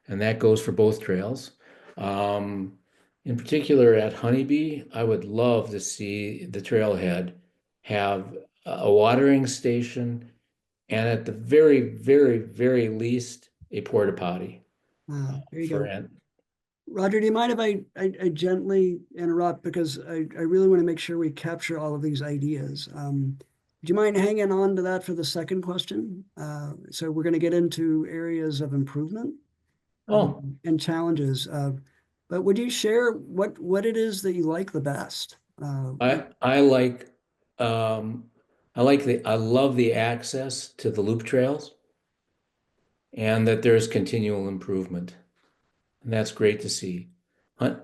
Speaker 12: and that goes for both trails. In particular at Honeybee, I would love to see the trailhead have a watering station and at the very, very, very least, a porta potty.
Speaker 2: There you
Speaker 12: for
Speaker 2: go.
Speaker 12: an-
Speaker 2: Roger, do you mind if I gently interrupt, because I really want to make sure we capture all of these ideas. Do you mind hanging on to that for the second question? So we're going to get into areas of improvement and challenges. But would you share what it is that you like the best?
Speaker 12: I love the access to the loop trails and that there's continual improvement. And that's great to see.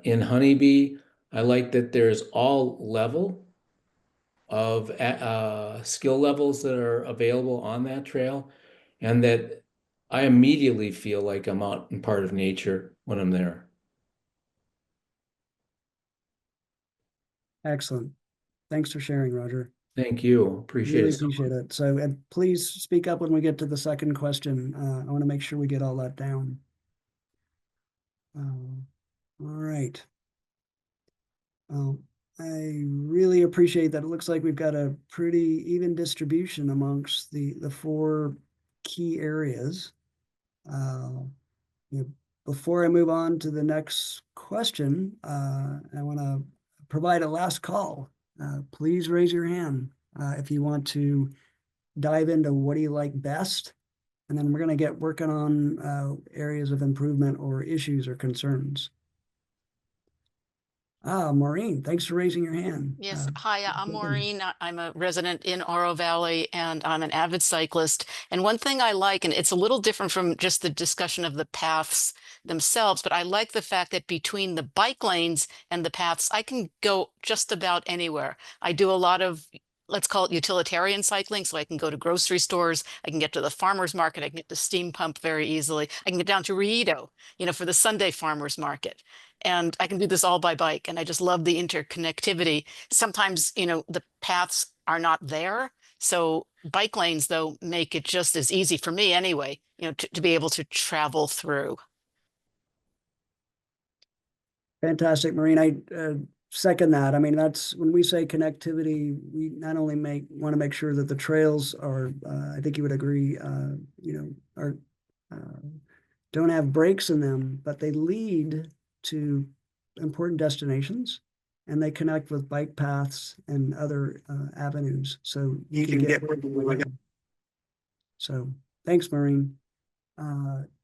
Speaker 12: In Honeybee, I like that there's all level of skill levels that are available on that trail, and that I immediately feel like I'm out in part of nature when I'm there.
Speaker 2: Excellent. Thanks for sharing, Roger.
Speaker 12: Thank you. Appreciate
Speaker 2: Really
Speaker 12: it so
Speaker 2: appreciate it. So, and please speak up when we get to the second question. I want to make sure we get all that down. All right. I really appreciate that. It looks like we've got a pretty even distribution amongst the four key areas. Before I move on to the next question, I want to provide a last call. Please raise your hand if you want to dive into what do you like best, and then we're going to get working on areas of improvement or issues or concerns. Maureen, thanks for raising your hand.
Speaker 13: Yes, hi, I'm Maureen. I'm a resident in Oro Valley and I'm an avid cyclist. And one thing I like, and it's a little different from just the discussion of the paths themselves, but I like the fact that between the bike lanes and the paths, I can go just about anywhere. I do a lot of, let's call it utilitarian cycling. So I can go to grocery stores, I can get to the farmer's market, I can get to Steam Pump very easily. I can get down to Riedo, for the Sunday farmer's market. And I can do this all by bike. And I just love the interconnectivity. Sometimes, the paths are not there. So bike lanes, though, make it just as easy for me anyway, to be able to travel through.
Speaker 2: Fantastic, Maureen. I second that. I mean, that's when we say connectivity, we not only want to make sure that the trails are, I think you would agree, are don't have breaks in them, but they lead to important destinations and they connect with bike paths and other avenues. So you can get where you want to go. So thanks, Maureen.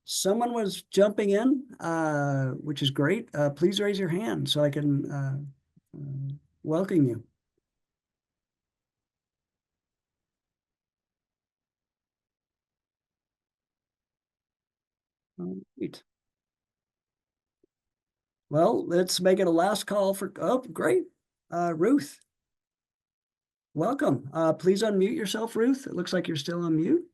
Speaker 2: Someone was jumping in, which is great. Please raise your hand so I can welcome you. Great. Well, let's make it a last call for, oh, great. Ruth. Welcome. Please unmute yourself, Ruth. It looks like you're still on mute.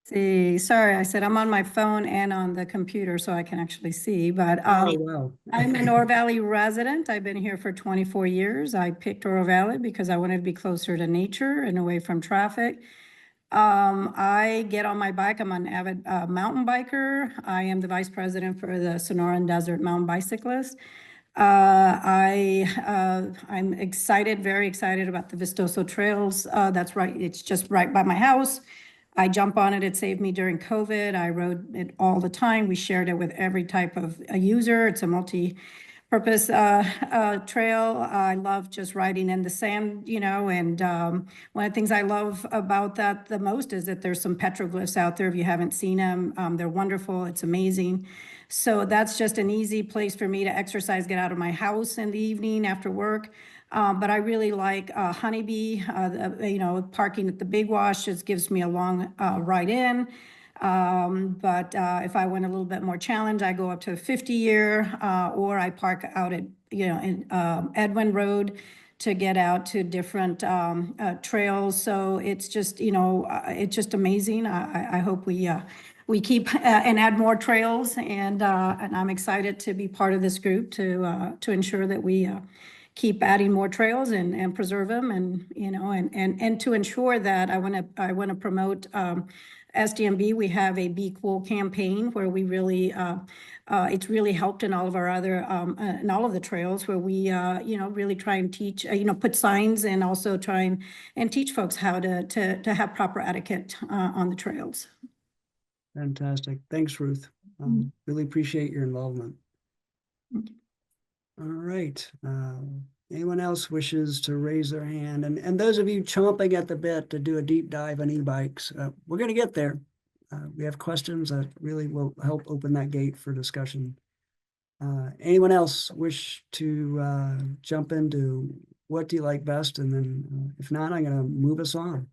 Speaker 14: See, sorry, I said I'm on my phone and on the computer so I can actually see, but
Speaker 2: wow.
Speaker 14: I'm an Oro Valley resident. I've been here for 24 years. I picked Oro Valley because I wanted to be closer to nature and away from traffic. I get on my bike. I'm an avid mountain biker. I am the vice president for the Sonoran Desert Mountain Bicyclists. I'm excited, very excited about the Vistoso Trails. That's right. It's just right by my house. I jump on it. It saved me during COVID. I rode it all the time. We shared it with every type of a user. It's a multi-purpose trail. I love just riding in the sand, you know, and one of the things I love about that the most is that there's some petroglyphs out there. If you haven't seen them, they're wonderful. It's amazing. So that's just an easy place for me to exercise, get out of my house in the evening after work. But I really like Honeybee, you know, parking at the Big Wash just gives me a long ride in. But if I want a little bit more challenge, I go up to a 50-year, or I park out at, you know, in Edwin Road to get out to different trails. So it's just, you know, it's just amazing. I hope we keep and add more trails, and I'm excited to be part of this group to ensure that we keep adding more trails and preserve them, and you know, and to ensure that I want to promote SDMB. We have a Be Cool campaign where we really it's really helped in all of our other in all of the trails where we you know, really try and teach, you know, put signs and also try and teach folks how to have proper etiquette on the trails.
Speaker 2: Fantastic. Thanks, Ruth. Really appreciate your involvement. All right. Anyone else wishes to raise their hand? And those of you chomping at the bit to do a deep dive on e-bikes, we're going to get there. We have questions that really will help open that gate for discussion. Anyone else wish to jump into what do you like best? And then if not, I'm going to move us on.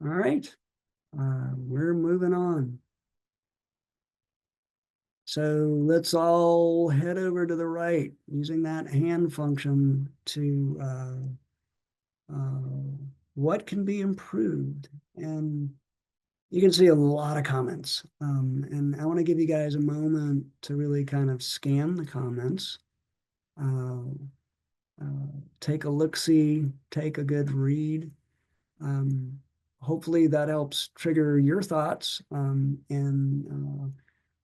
Speaker 2: All right. We're moving on. So let's all head over to the right using that hand function to what can be improved. And you can see a lot of comments. And I want to give you guys a moment to really kind of scan the comments. Take a look-see, take a good read. Hopefully that helps trigger your thoughts, and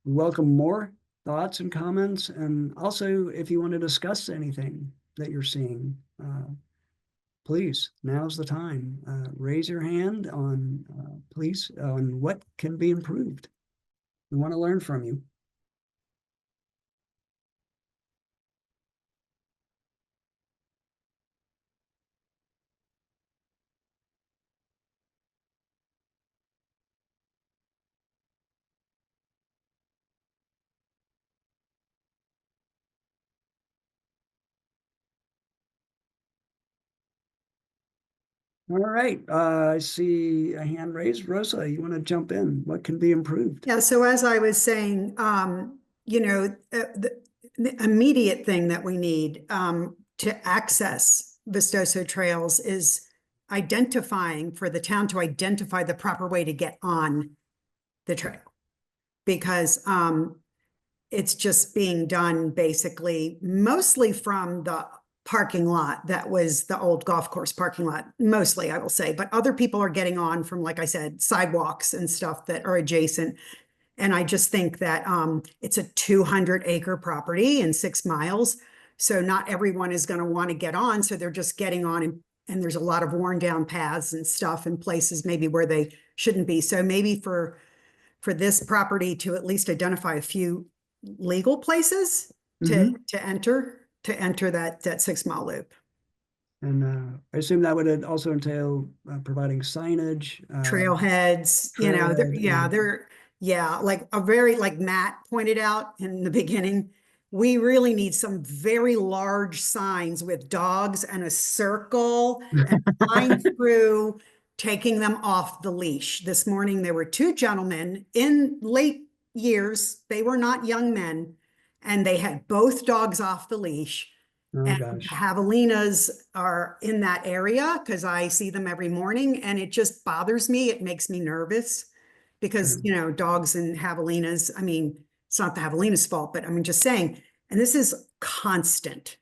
Speaker 2: welcome more thoughts and comments. And also, if you want to discuss anything that you're seeing, please, now's the time. Raise your hand on, please, on what can be improved. We want to learn from you. All right, I see a hand raised. Rosa, you want to jump in? What can be improved?
Speaker 9: Yeah, so as I was saying, you know, the immediate thing that we need to access Vistoso trails is identifying, for the town to identify the proper way to get on the trail. Because it's just being done basically mostly from the parking lot that was the old golf course parking lot, mostly I will say, but other people are getting on from, like I said, sidewalks and stuff that are adjacent. And I just think that it's a 200-acre property in 6 miles. So not everyone is going to want to get on. So they're just getting on, and there's a lot of worn down paths and stuff in places maybe where they shouldn't be. So maybe for this property to at least identify a few legal places to enter that 6 mile loop.
Speaker 2: And I assume that would also entail providing signage,
Speaker 9: trailheads, you know, like a very, like Matt pointed out in the beginning, we really need some very large signs with dogs and a circle and line through, taking them off the leash. This morning, there were 2 gentlemen in late years. They were not young men, and they had both dogs off the leash.
Speaker 2: Oh,
Speaker 9: and
Speaker 2: gosh.
Speaker 9: Javelinas are in that area because I see them every morning, and it just bothers me. It makes me nervous because, you know, dogs and javelinas, I mean, it's not the javelina's fault, but I'm just saying, and this is constant.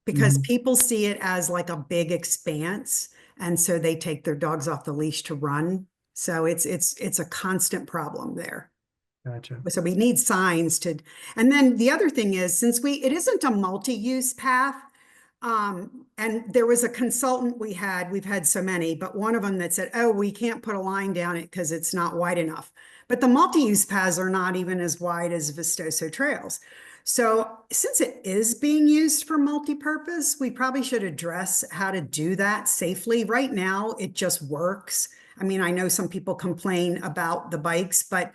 Speaker 9: because
Speaker 2: Mhm.
Speaker 9: people see it as like a big expanse. And so they take their dogs off the leash to run. So it's a constant problem there.
Speaker 2: Gotcha.
Speaker 9: So we need signs to, and then the other thing is, since it isn't a multi-use path, and there was a consultant we've had so many, but one of them that said, oh, we can't put a line down it because it's not wide enough. But the multi-use paths are not even as wide as Vistoso Trails. So since it is being used for multi-purpose, we probably should address how to do that safely. Right now, it just works. I mean, I know some people complain about the bikes, but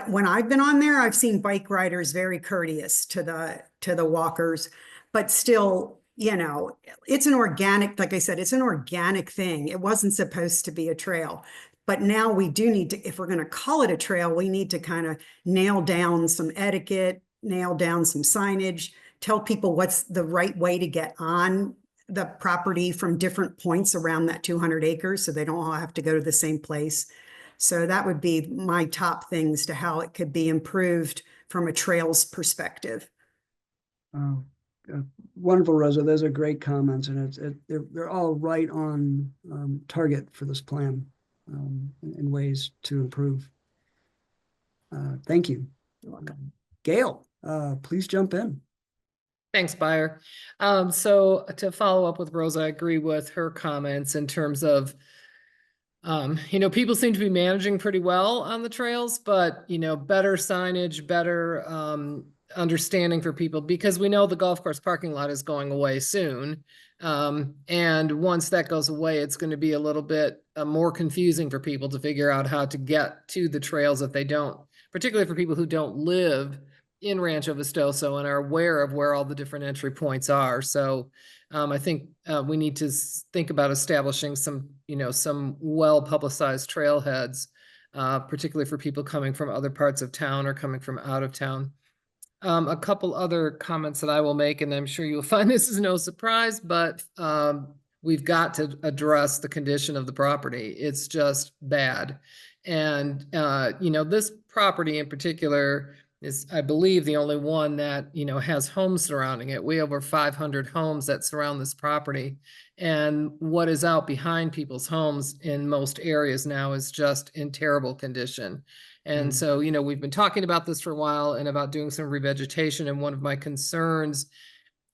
Speaker 9: when I've been on there, I've seen bike riders very courteous to the walkers, but still, you know, it's an organic, like I said, it's an organic thing. It wasn't supposed to be a trail. But now we do need to, if we're going to call it a trail, we need to kind of nail down some etiquette, nail down some signage, tell people what's the right way to get on the property from different points around that 200 acres so they don't all have to go to the same place. So that would be my top things to how it could be improved from a trails perspective.
Speaker 2: Oh, wonderful, Rosa. Those are great comments, and they're all right on target for this plan in ways to improve. Thank you.
Speaker 9: You're welcome.
Speaker 2: Gail, please jump in.
Speaker 5: Thanks, Buyer. So to follow up with Rosa, I agree with her comments in terms of people seem to be managing pretty well on the trails, but, better signage, better understanding for people, because we know the golf course parking lot is going away soon. And once that goes away, it's going to be a little bit more confusing for people to figure out how to get to the trails if they don't, particularly for people who don't live in Rancho Vistoso and are aware of where all the different entry points are. So I think we need to think about establishing some well-publicized trailheads, particularly for people coming from other parts of town or coming from out of town. A couple other comments that I will make, and I'm sure you'll find this is no surprise, but we've got to address the condition of the property. It's just bad. And, this property in particular is, I believe, the only one that, has homes surrounding it. We have over 500 homes that surround this property. And what is out behind people's homes in most areas now is just in terrible condition. And so, we've been talking about this for a while and about doing some revegetation. And one of my concerns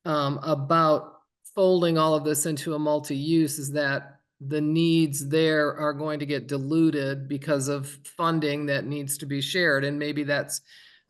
Speaker 5: about folding all of this into a multi-use is that the needs there are going to get diluted because of funding that needs to be shared. And maybe that's,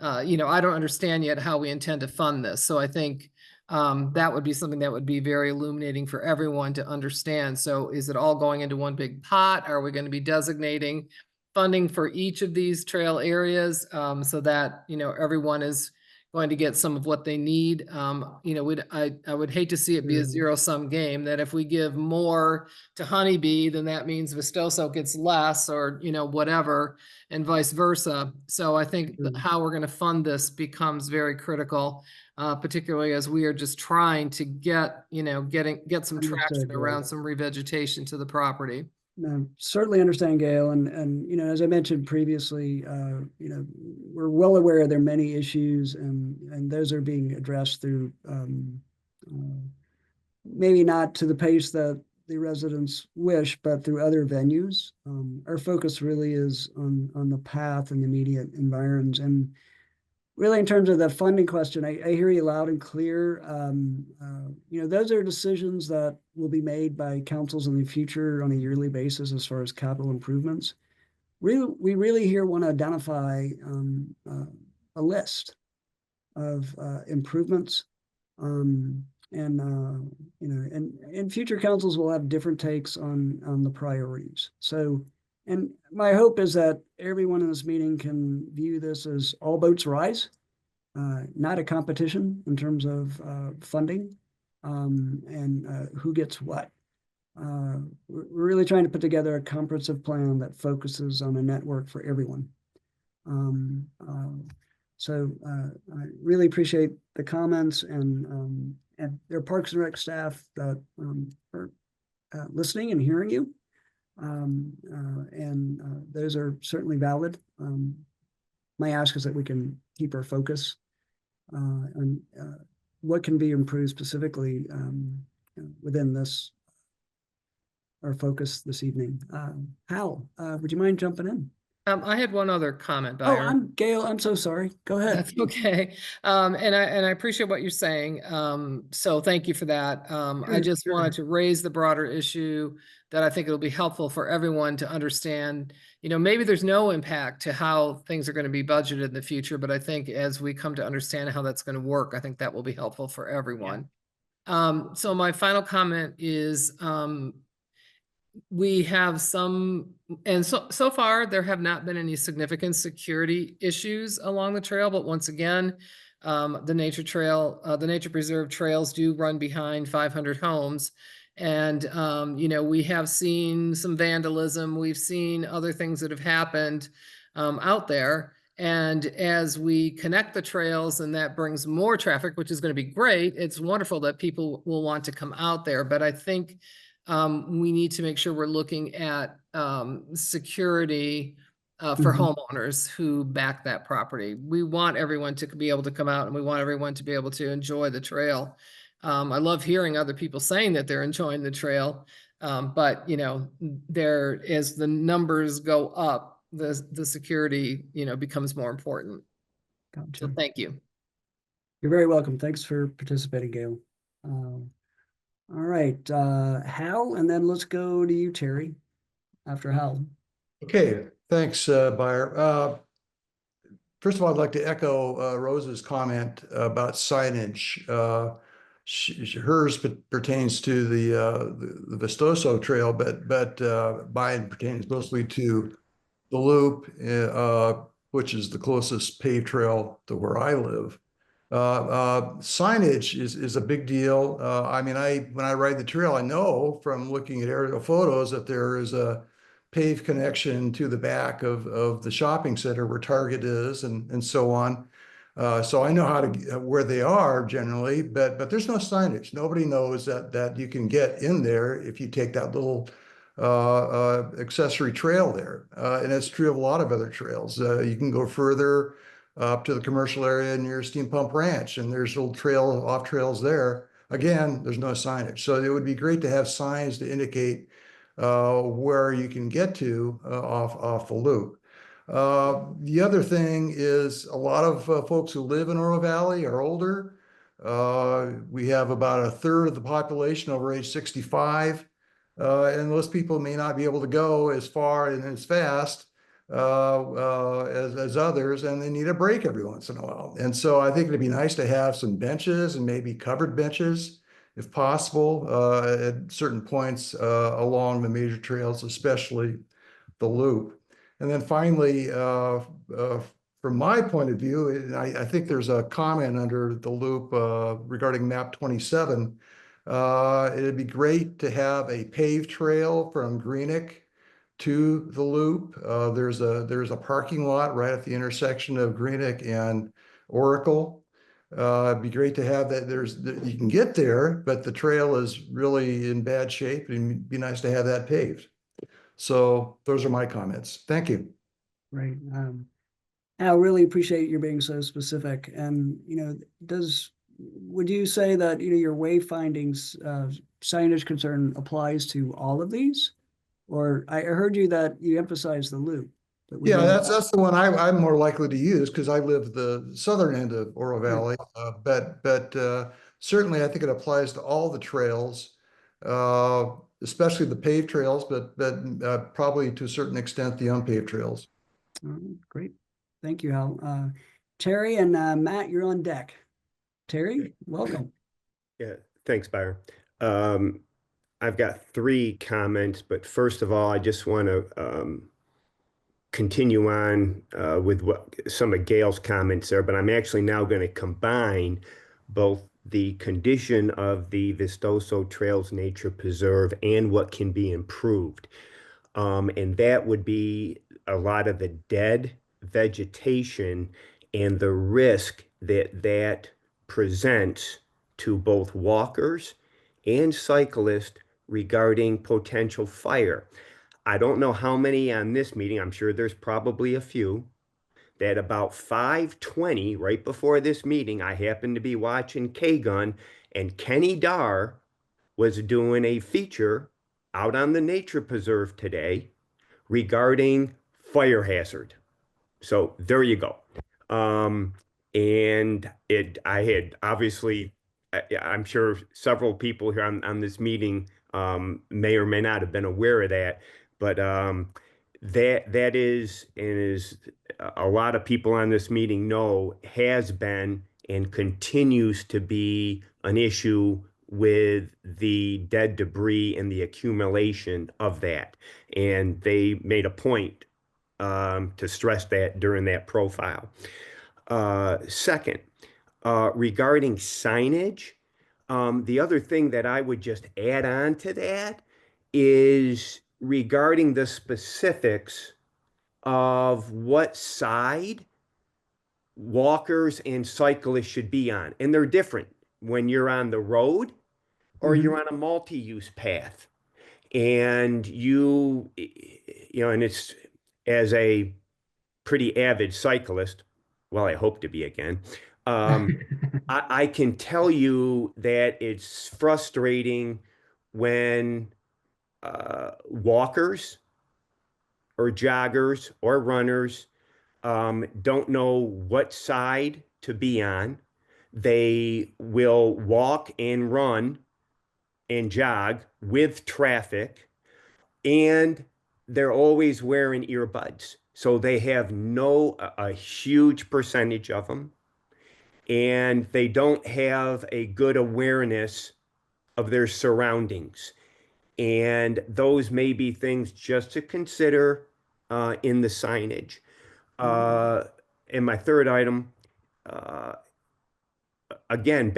Speaker 5: I don't understand yet how we intend to fund this. So I think that would be something that would be very illuminating for everyone to understand. So is it all going into one big pot? Are we going to be designating funding for each of these trail areas so that, everyone is going to get some of what they need? I would hate to see it be a zero-sum game, that if we give more to Honeybee, then that means Vistoso gets less, or, whatever, and vice versa. So I think how we're going to fund this becomes very critical, particularly as we are just trying to get some traction around some revegetation to the property.
Speaker 2: No, certainly understand, Gail, and as I mentioned previously, we're well aware there are many issues, and those are being addressed through maybe not to the pace that the residents wish, but through other venues. Our focus really is on the path and the immediate environs, and really in terms of the funding question, I hear you loud and clear. Those are decisions that will be made by councils in the future on a yearly basis as far as capital improvements. We really here want to identify a list of improvements. And future councils will have different takes on the priorities. So, and my hope is that everyone in this meeting can view this as all boats rise, not a competition in terms of funding and who gets what. We're really trying to put together a comprehensive plan that focuses on a network for everyone. So I really appreciate the comments and their Parks and Rec staff that are listening and hearing you. Those are certainly valid. My ask is that we can keep our focus on what can be improved specifically within this, our focus this evening. Hal, would you mind jumping in?
Speaker 5: I had one other comment,
Speaker 2: Oh,
Speaker 5: Byron.
Speaker 2: Gail, I'm so sorry. Go ahead.
Speaker 5: That's okay. And I appreciate what you're saying. So thank you for that. I just wanted to raise the broader issue that I think it'll be helpful for everyone to understand. You know, maybe there's no impact to how things are going to be budgeted in the future, but I think as we come to understand how that's going to work, I think that will be helpful for everyone. So my final comment is, we have some, and so far there have not been any significant security issues along the trail, but once again, the nature preserve trails do run behind 500 homes. And, you know, we have seen some vandalism, we've seen other things that have happened out there. And as we connect the trails and that brings more traffic, which is going to be great, it's wonderful that people will want to come out there. But I think we need to make sure we're looking at security for homeowners who back that property. We want everyone to be able to come out and we want everyone to be able to enjoy the trail. I love hearing other people saying that they're enjoying the trail. But, you know, as the numbers go up, the security, you know, becomes more important.
Speaker 2: Gotcha.
Speaker 5: So thank you.
Speaker 2: You're very welcome. Thanks for participating, Gail. All right, Hal, and then let's go to you, Terry, after Hal.
Speaker 4: Okay, thanks, Buyer. First of all, I'd like to echo Rose's comment about signage. Hers pertains to the Vistoso Trail, but mine pertains mostly to the Loop, which is the closest paved trail to where I live. Signage is a big deal. I mean, when I ride the trail, I know from looking at aerial photos that there is a paved connection to the back of the shopping center where Target is and so on. So I know where they are generally, but there's no signage. Nobody knows that you can get in there if you take that little accessory trail there. And it's true of a lot of other trails. You can go further up to the commercial area near Steam Pump Ranch, and there's little off trails there. Again, there's no signage. So it would be great to have signs to indicate where you can get to off the loop. The other thing is a lot of folks who live in Oro Valley are older. We have about a third of the population over age 65. And those people may not be able to go as far and as fast as others, and they need a break every once in a while. And so I think it'd be nice to have some benches and maybe covered benches, if possible, at certain points along the major trails, especially the Loop. And then finally, from my point of view, I think there's a comment under the Loop regarding map 27. It'd be great to have a paved trail from Greenock to the Loop. There's a parking lot right at the intersection of Greenock and Oracle. It'd be great to have that. You can get there, but the trail is really in bad shape, and it'd be nice to have that paved. So those are my comments. Thank you.
Speaker 2: Right. I really appreciate you being so specific. And, you know, would you say that, you know, your wayfindings signage concern applies to all of these? Or I heard you that you emphasize the Loop.
Speaker 4: Yeah, that's the one I'm more likely to use because I live the southern end of Oro Valley. But certainly I think it applies to all the trails, especially the paved trails, but probably to a certain extent the unpaved trails.
Speaker 2: Great. Thank you, Hal. Terry and Matt, you're on deck. Terry, welcome.
Speaker 15: Yeah, thanks, Byron. I've got 3 comments, but first of all, I just want to continue on with some of Gail's comments there, but I'm actually now going to combine both the condition of the Vistoso Trails Nature Preserve and what can be improved. And that would be a lot of the dead vegetation and the risk that presents to both walkers and cyclists regarding potential fire. I don't know how many on this meeting, I'm sure there's probably a few, that about 5:20, right before this meeting, I happened to be watching K-Gun, and Kenny Dar was doing a feature out on the nature preserve today regarding fire hazard. So there you go. And I had obviously, I'm sure several people here on this meeting may or may not have been aware of that, but that is, and is a lot of people on this meeting know, has been and continues to be an issue with the dead debris and the accumulation of that. And they made a point to stress that during that profile. Second, regarding signage, the other thing that I would just add on to that is regarding the specifics of what side walkers and cyclists should be on. And they're different when you're on the road or you're on a multi-use path. And and it's, as a pretty avid cyclist, well, I hope to be again, I can tell you that it's frustrating when walkers or joggers or runners don't know what side to be on. They will walk and run and jog with traffic, and they're always wearing earbuds. So they have a huge percentage of them, and they don't have a good awareness of their surroundings. And those may be things just to consider in the signage. And my third item, again,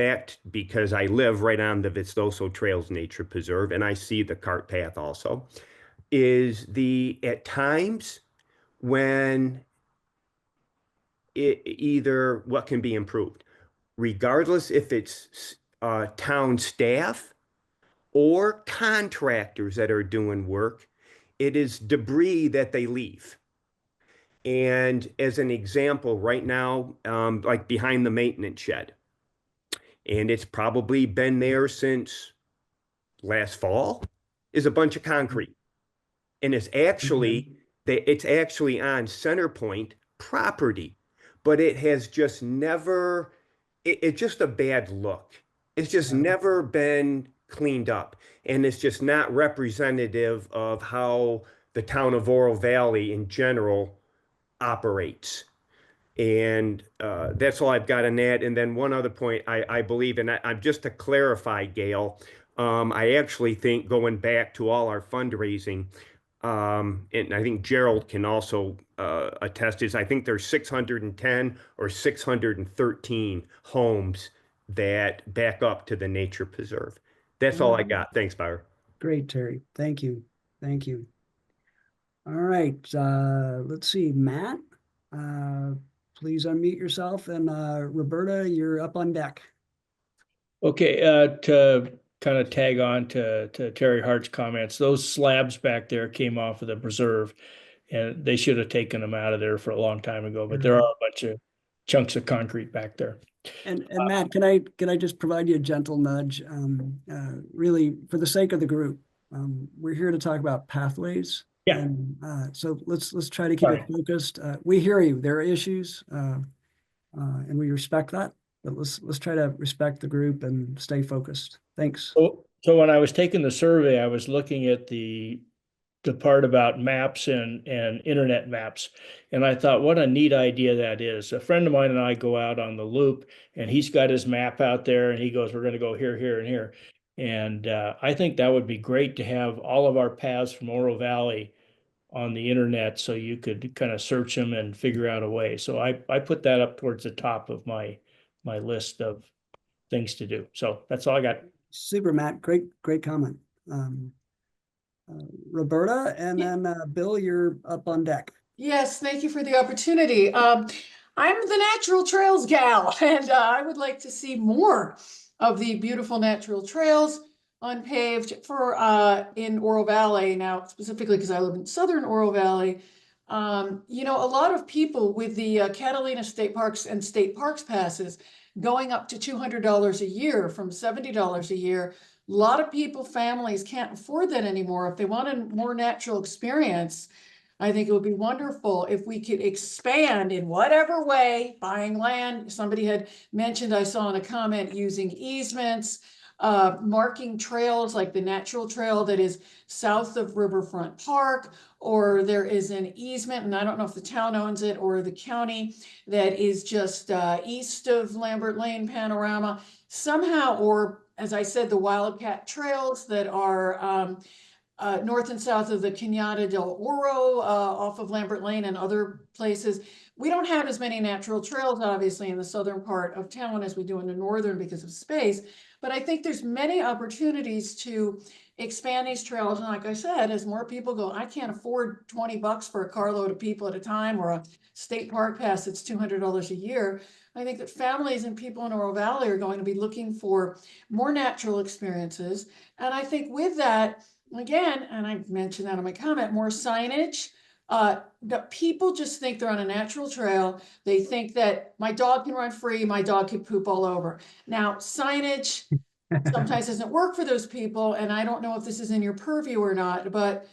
Speaker 15: because I live right on the Vistoso Trails Nature Preserve, and I see the cart path also, is at times when either what can be improved, regardless if it's town staff or contractors that are doing work, it is debris that they leave. And as an example, right now, like behind the maintenance shed, and it's probably been there since last fall, is a bunch of concrete. And it's actually on Centerpoint property, but it has just never, it's just a bad look. It's just never been cleaned up. And it's just not representative of how the town of Oro Valley in general operates. And that's all I've got on that. And then one other point I believe, and I'm just to clarify, Gail, I actually think going back to all our fundraising, and I think Gerald can also attest is I think there's 610 or 613 homes that back up to the nature preserve. That's all I got. Thanks, Byron.
Speaker 2: Great, Terry. Thank you. Thank you. All right. Let's see, Matt, please unmute yourself, and Roberta, you're up on deck.
Speaker 3: Okay, to kind of tag on to Terry Hart's comments, those slabs back there came off of the preserve, and they should have taken them out of there for a long time ago, but there are a bunch of chunks of concrete back there.
Speaker 2: And Matt, can I just provide you a gentle nudge? Really, for the sake of the group, we're here to talk about pathways.
Speaker 3: Yeah.
Speaker 2: And so let's try to keep it focused. We hear you. There are issues, and we respect that. But let's try to respect the group and stay focused. Thanks.
Speaker 3: So when I was taking the survey, I was looking at the part about maps and internet maps, and I thought, what a neat idea that is. A friend of mine and I go out on the loop, and he's got his map out there, and he goes, "We're going to go here, here, and here." And I think that would be great to have all of our paths from Oro Valley on the internet, so you could kind of search them and figure out a way. So I put that up towards the top of my list of things to do. So that's all I got.
Speaker 2: Super, Matt. Great comment. Roberta, and then Bill, you're up on deck.
Speaker 6: Yes, thank you for the opportunity. I'm the natural trails gal, and I would like to see more of the beautiful natural trails unpaved for in Oro Valley. Now, specifically because I live in southern Oro Valley, You know, a lot of people with the Catalina State Parks and State Parks passes going up to $200 a year from $70 a year. A lot of people, families can't afford that anymore. If they want a more natural experience, I think it would be wonderful if we could expand in whatever way, buying land. Somebody had mentioned, I saw in a comment, using easements, marking trails like the natural trail that is south of Riverfront Park, or there is an easement, and I don't know if the town owns it or the county, that is just east of Lambert Lane Panorama somehow, or as I said, the Wildcat Trails that are north and south of the Cañada del Oro, off of Lambert Lane and other places. We don't have as many natural trails, obviously, in the southern part of town as we do in the northern because of space. But I think there's many opportunities to expand these trails. And like I said, as more people go, I can't afford $20 for a carload of people at a time, or a state park pass that's $200 a year. I think that families and people in Oro Valley are going to be looking for more natural experiences. And I think with that, again, and I mentioned that in my comment, more signage. That people just think they're on a natural trail. They think that my dog can run free, my dog can poop all over. Now, signage sometimes doesn't work for those people, and I don't know if this is in your purview or not, but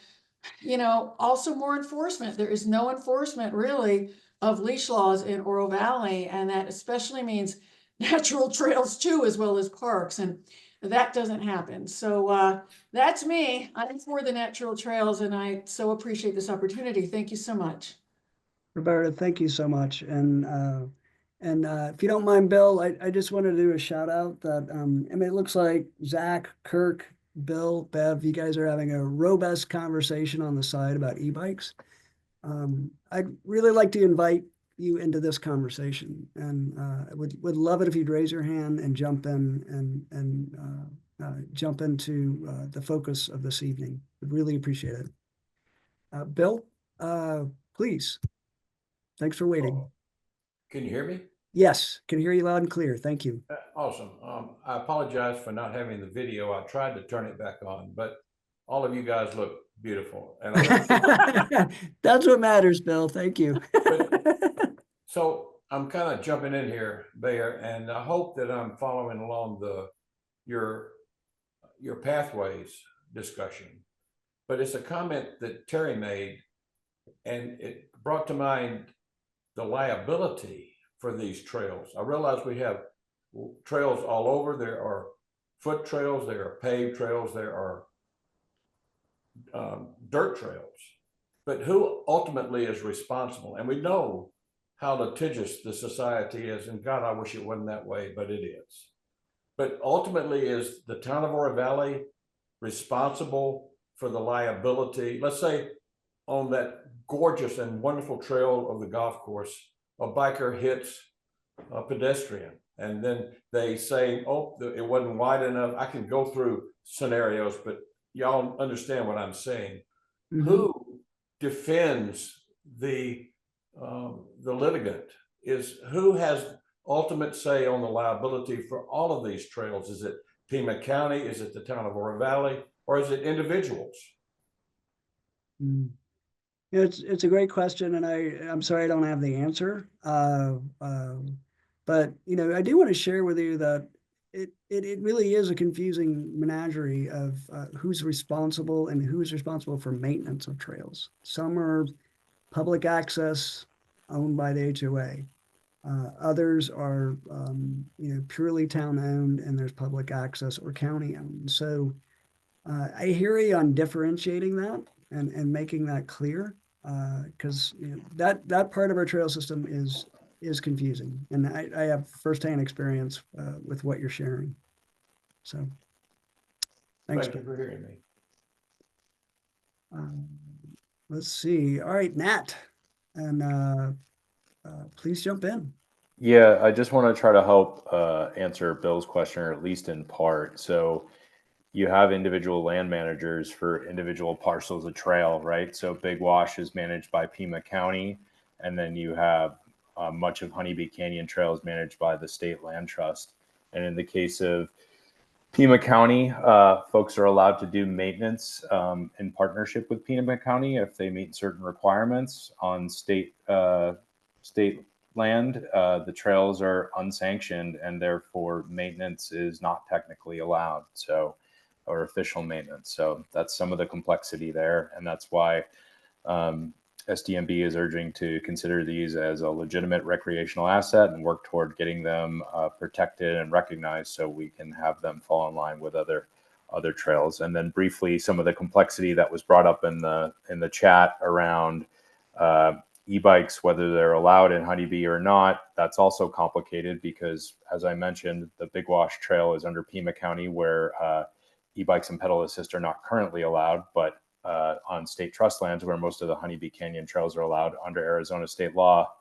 Speaker 6: you know, also more enforcement. There is no enforcement really of leash laws in Oro Valley, and that especially means natural trails too, as well as parks, and that doesn't happen. So that's me. I'm for the natural trails, and I so appreciate this opportunity. Thank you so much.
Speaker 2: Roberta, thank you so much. And if you don't mind, Bill, I just wanted to do a shout out that, I mean, it looks like Zach, Kirk, Bill, Bev, you guys are having a robust conversation on the side about e-bikes. I'd really like to invite you into this conversation, and I would love it if you'd raise your hand and jump in and jump into the focus of this evening. Would really appreciate it. Bill, please. Thanks for waiting.
Speaker 16: Can you hear me?
Speaker 2: Yes, can hear you loud and clear. Thank you.
Speaker 16: Awesome. I apologize for not having the video. I tried to turn it back on, but all of you guys look beautiful. And
Speaker 2: that's what matters, Bill. Thank you.
Speaker 16: So I'm kind of jumping in here, Bayer, and I hope that I'm following along your pathways discussion. But it's a comment that Terry made, and it brought to mind the liability for these trails. I realize we have trails all over. There are foot trails, there are paved trails, there are dirt trails. But who ultimately is responsible? And we know how litigious the society is, and God, I wish it wasn't that way, but it is. But ultimately, is the town of Oro Valley responsible for the liability? Let's say on that gorgeous and wonderful trail of the golf course, a biker hits a pedestrian, and then they say, oh, it wasn't wide enough. I can go through scenarios, but y'all understand what I'm saying. Mm-hmm. Who defends the litigant? Who has ultimate say on the liability for all of these trails? Is it Pima County? Is it the town of Oro Valley? Or is it individuals?
Speaker 2: Mm. It's a great question, and I'm sorry I don't have the answer. But you know, I do want to share with you that it really is a confusing menagerie of who's responsible and who's responsible for maintenance of trails. Some are public access owned by the HOA. Others are purely town owned, and there's public access or county owned. So I hear you on differentiating that and making that clear, because that part of our trail system is confusing, and I have firsthand experience with what you're sharing. So thanks.
Speaker 16: Thank you for hearing me.
Speaker 2: Let's see. All right, Nat, and please jump in.
Speaker 8: Yeah, I just want to try to help answer Bill's question, or at least in part. So you have individual land managers for individual parcels of trail, right? So Big Wash is managed by Pima County, and then you have much of Honeybee Canyon Trail is managed by the State Land Trust. And in the case of Pima County, folks are allowed to do maintenance in partnership with Pima County if they meet certain requirements on state land. The trails are unsanctioned, and therefore maintenance is not technically allowed. So, or official maintenance. So that's some of the complexity there, and that's why SDMB is urging to consider these as a legitimate recreational asset and work toward getting them protected and recognized so we can have them fall in line with other trails. And then briefly, some of the complexity that was brought up in the chat around e-bikes, whether they're allowed in Honeybee or not. That's also complicated because, as I mentioned, the Big Wash Trail is under Pima County, where e-bikes and pedal assist are not currently allowed, but on state trust lands where most of the Honeybee Canyon trails are allowed under Arizona state law,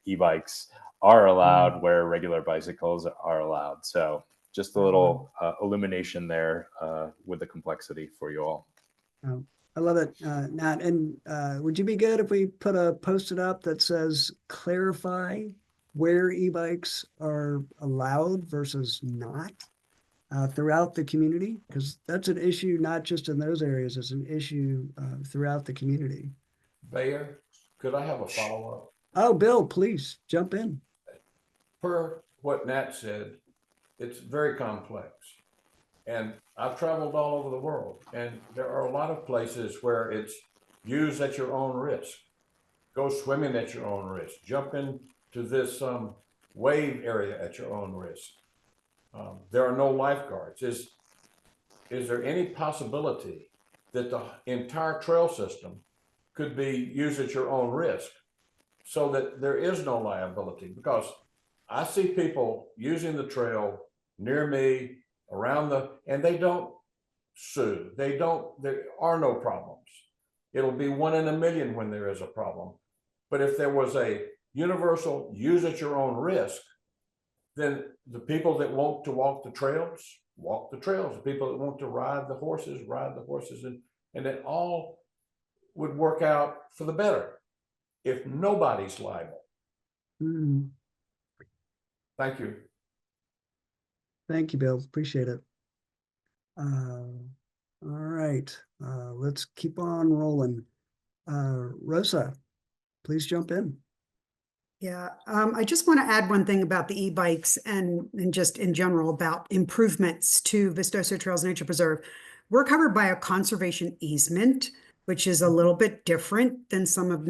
Speaker 8: e-bikes are allowed where regular bicycles are allowed. So just a little illumination there with the complexity for you all.
Speaker 2: Oh, I love it, Nat. And would you be good if we put a post-it up that says clarify where e-bikes are allowed versus not throughout the community? Because that's an issue not just in those areas, it's an issue throughout the community.
Speaker 16: Mayor, could I have a follow-up?
Speaker 2: Oh, Bill, please jump in.
Speaker 16: Per what Nat said, it's very complex. And I've traveled all over the world, and there are a lot of places where it's use at your own risk. Go swimming at your own risk. Jump into this wave area at your own risk. There are no lifeguards. Is there any possibility that the entire trail system could be used at your own risk so that there is no liability? Because I see people using the trail near me, and they don't sue. There are no problems. It'll be 1 in a million when there is a problem. But if there was a universal use at your own risk, then the people that want to walk the trails, walk the trails. The people that want to ride the horses, and it all would work out for the better if nobody's liable.
Speaker 2: Mm.
Speaker 16: Thank you.
Speaker 2: Thank you, Bill. Appreciate it. All right, let's keep on rolling. Rosa, please jump in.
Speaker 9: Yeah, I just want to add one thing about the e-bikes and just in general about improvements to Vistoso Trails Nature Preserve. We're covered by a conservation easement, which is a little bit different than some of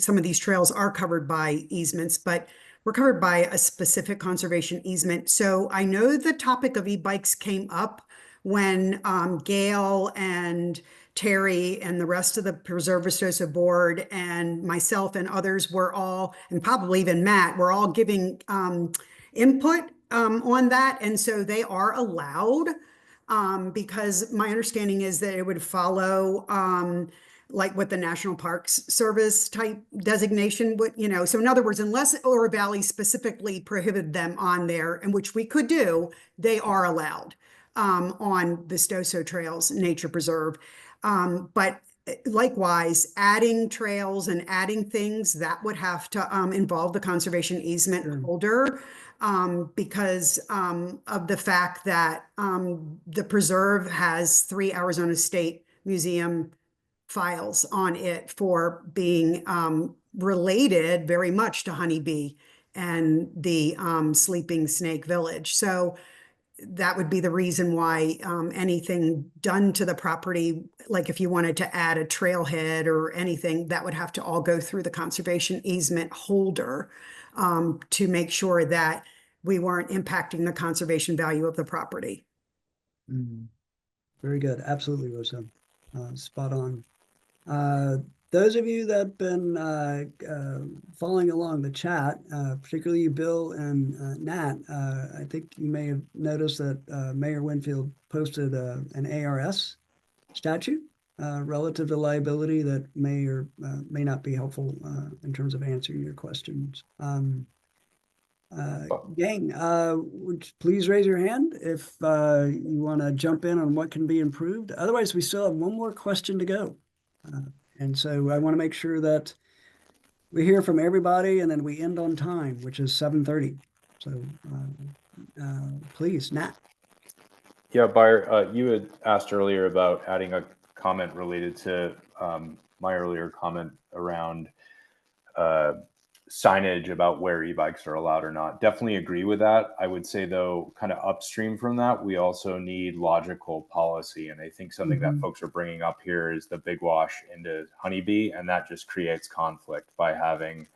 Speaker 9: some of these trails are covered by easements, but we're covered by a specific conservation easement. So I know the topic of e-bikes came up when Gail and Terry and the rest of the Preserve Vistoso board and myself and others were all, and probably even Matt, were all giving input on that. And so they are allowed because my understanding is that it would follow like what the National Parks Service type designation would, so in other words, unless Oro Valley specifically prohibited them on there, and which we could do, they are allowed on Vistoso Trails Nature Preserve. But likewise, adding trails and adding things that would have to involve the conservation easement holder because of the fact that the preserve has 3 Arizona State Museum files on it for being related very much to Honeybee and the Sleeping Snake Village. So that would be the reason why anything done to the property, like if you wanted to add a trailhead or anything, that would have to all go through the conservation easement holder to make sure that we weren't impacting the conservation value of the property.
Speaker 2: Very good. Absolutely, Rosa. Spot on. Those of you that have been following along the chat, particularly you, Bill and Nat, I think you may have noticed that Mayor Winfield posted an ARS statute relative to liability that may or may not be helpful in terms of answering your questions. Gang, would you please raise your hand if you want to jump in on what can be improved. Otherwise, we still have one more question to go. And so I want to make sure that we hear from everybody and then we end on time, which is 7:30. So please, Nat.
Speaker 8: Yeah, Bayer, you had asked earlier about adding a comment related to my earlier comment around signage about where e-bikes are allowed or not. Definitely agree with that. I would say, though, kind of upstream from that, we also need logical policy. And I think something that folks are bringing up here is the big wash into Honeybee, and that just creates conflict by having